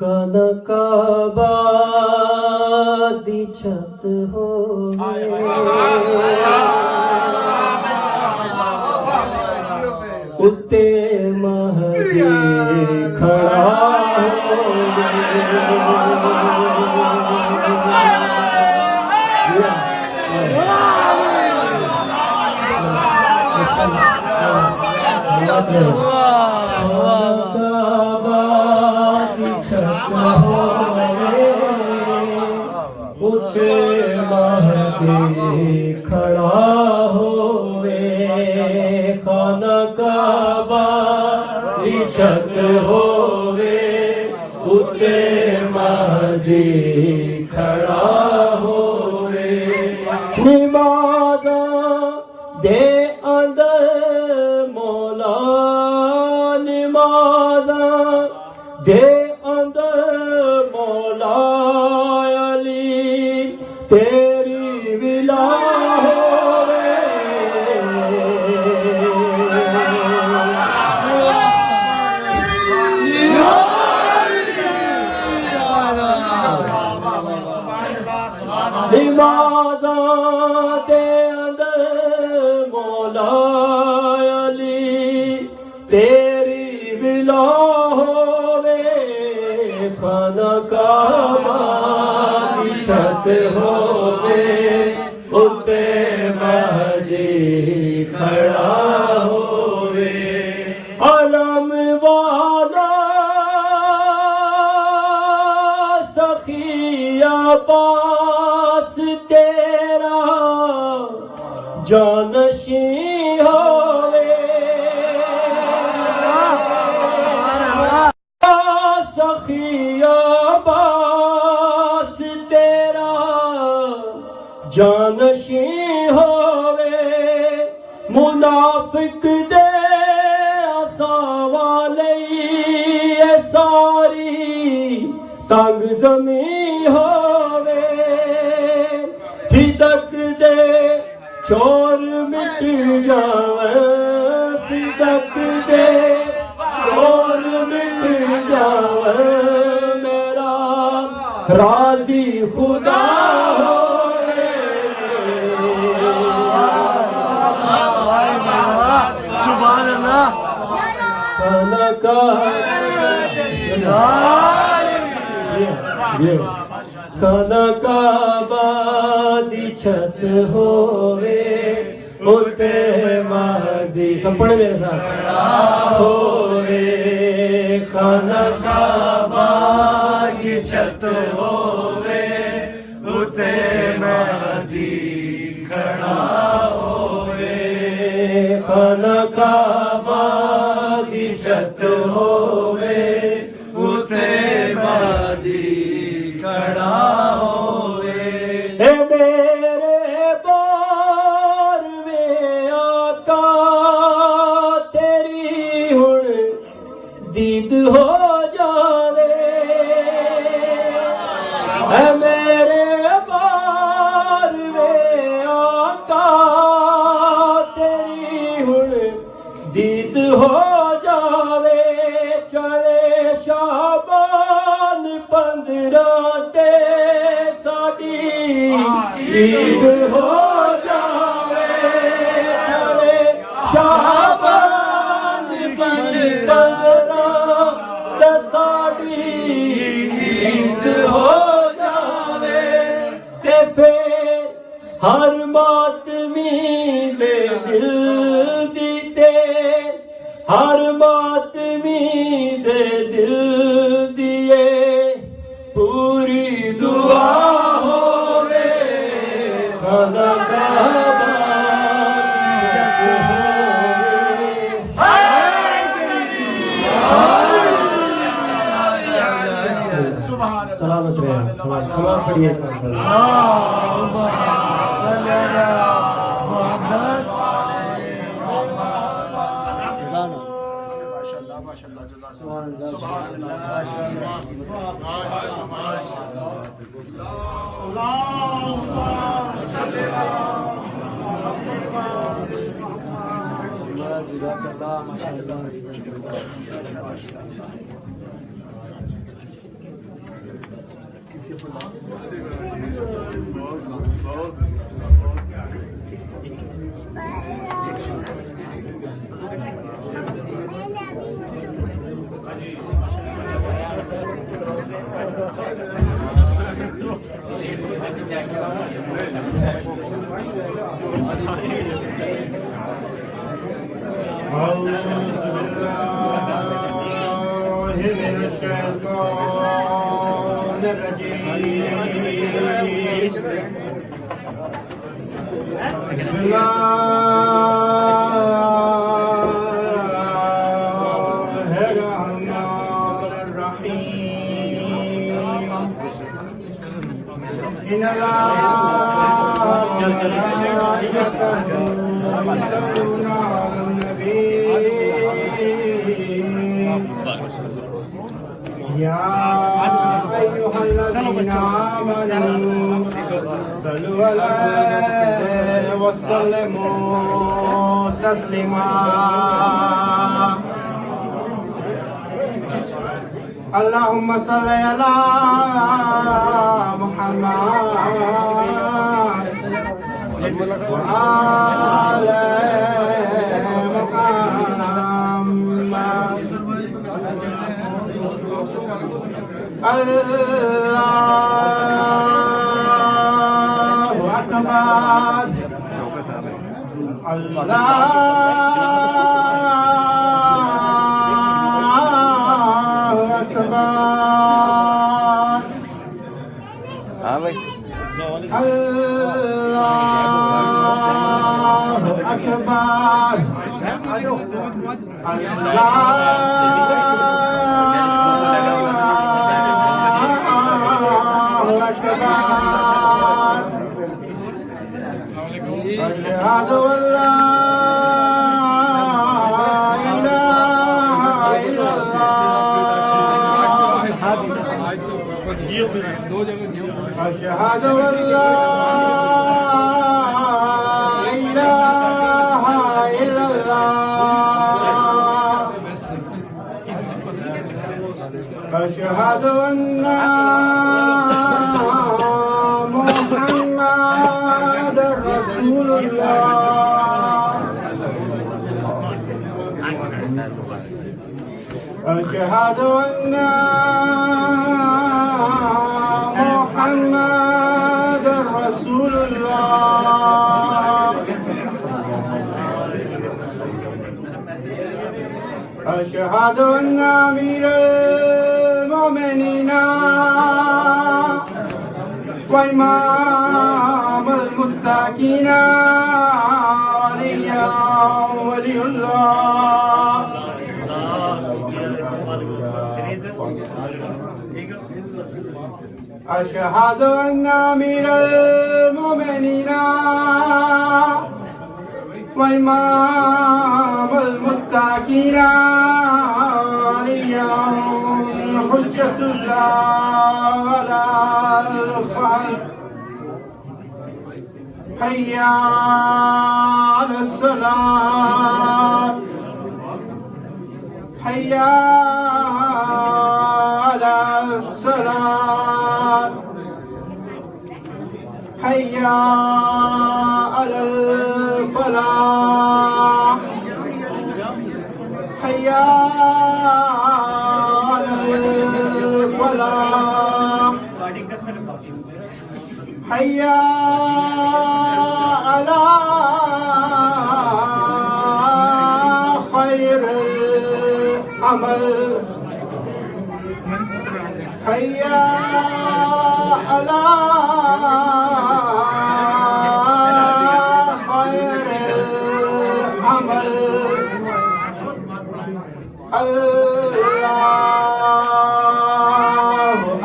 خانہ کعبہ دی چھت ہو اتے مہدی کھڑا مہدی کھڑا ہوئے خانہ کعبہ دی چھت ہوئے اتے مہدی کھڑا ہوئے نمازاں دے اندر مولا نمازاں دے اندر مولا علی تیری ولا ہوئے نمازاں دے اندر مولا علی تیری ولا ہوئے خانہ کعبہ دی چھت ہوئے اتے مہدی کھڑا ہوئے علم والا سخی عباس تیرا جانشین ہوئے سخی عباس تیرا جانشین ہوئے منافق دے آساں والے ساری تنگ زمین ہوئے فدق دے چور مٹ جاویں فدق دے چور مٹ جاویں میرا راضی خدا ہوئے سبحان اللہ خانہ کعبہ دی چھت ہوئے اتے مہدی سب پڑھے میرے ساتھ ہوئے خانہ کعبہ دی چھت ہوئے اتے مہدی کھڑا ہوئے خانہ کعبہ دی چھت ہوئے اتے مہدی کھڑا ہوئے اے میرے بار میں آقا تیری ہن دید ہو جاوے اے میرے بار میں آقا تیری ہن دید ہو جاوے چڑھے شعبان 15 تے ساڈی عید ہو جاوے چڑھے شعبان 15 تے ساڈی عید ہو جاوے تے پھر ہر ماتمی دے دل دیتے ہر ماتمی دے دل دیے پوری دعا ہوئے خانہ کعبہ دی چھت ہوئے شکریہ تمام پڑھیے وسلموا تسليما اللهم صل على محمد وعلى محمد الله أكبر الله أكبر الله أكبر أشهد أن لا إله إلا الله أشهد أن لا إله إلا الله أشهد أن محمد رسول الله أشهد أن محمد رسول الله أشهد أن أمير المؤمنين وإمام المتقين ولي الله أشهد أن أمير المؤمنين وإمام المتقين حجة الله على الخلق حي على الصلاة حي على الصلاة حي على الفلاح حي على الفلاح حي على خير العمل حي على خير العمل الله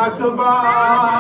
أكبر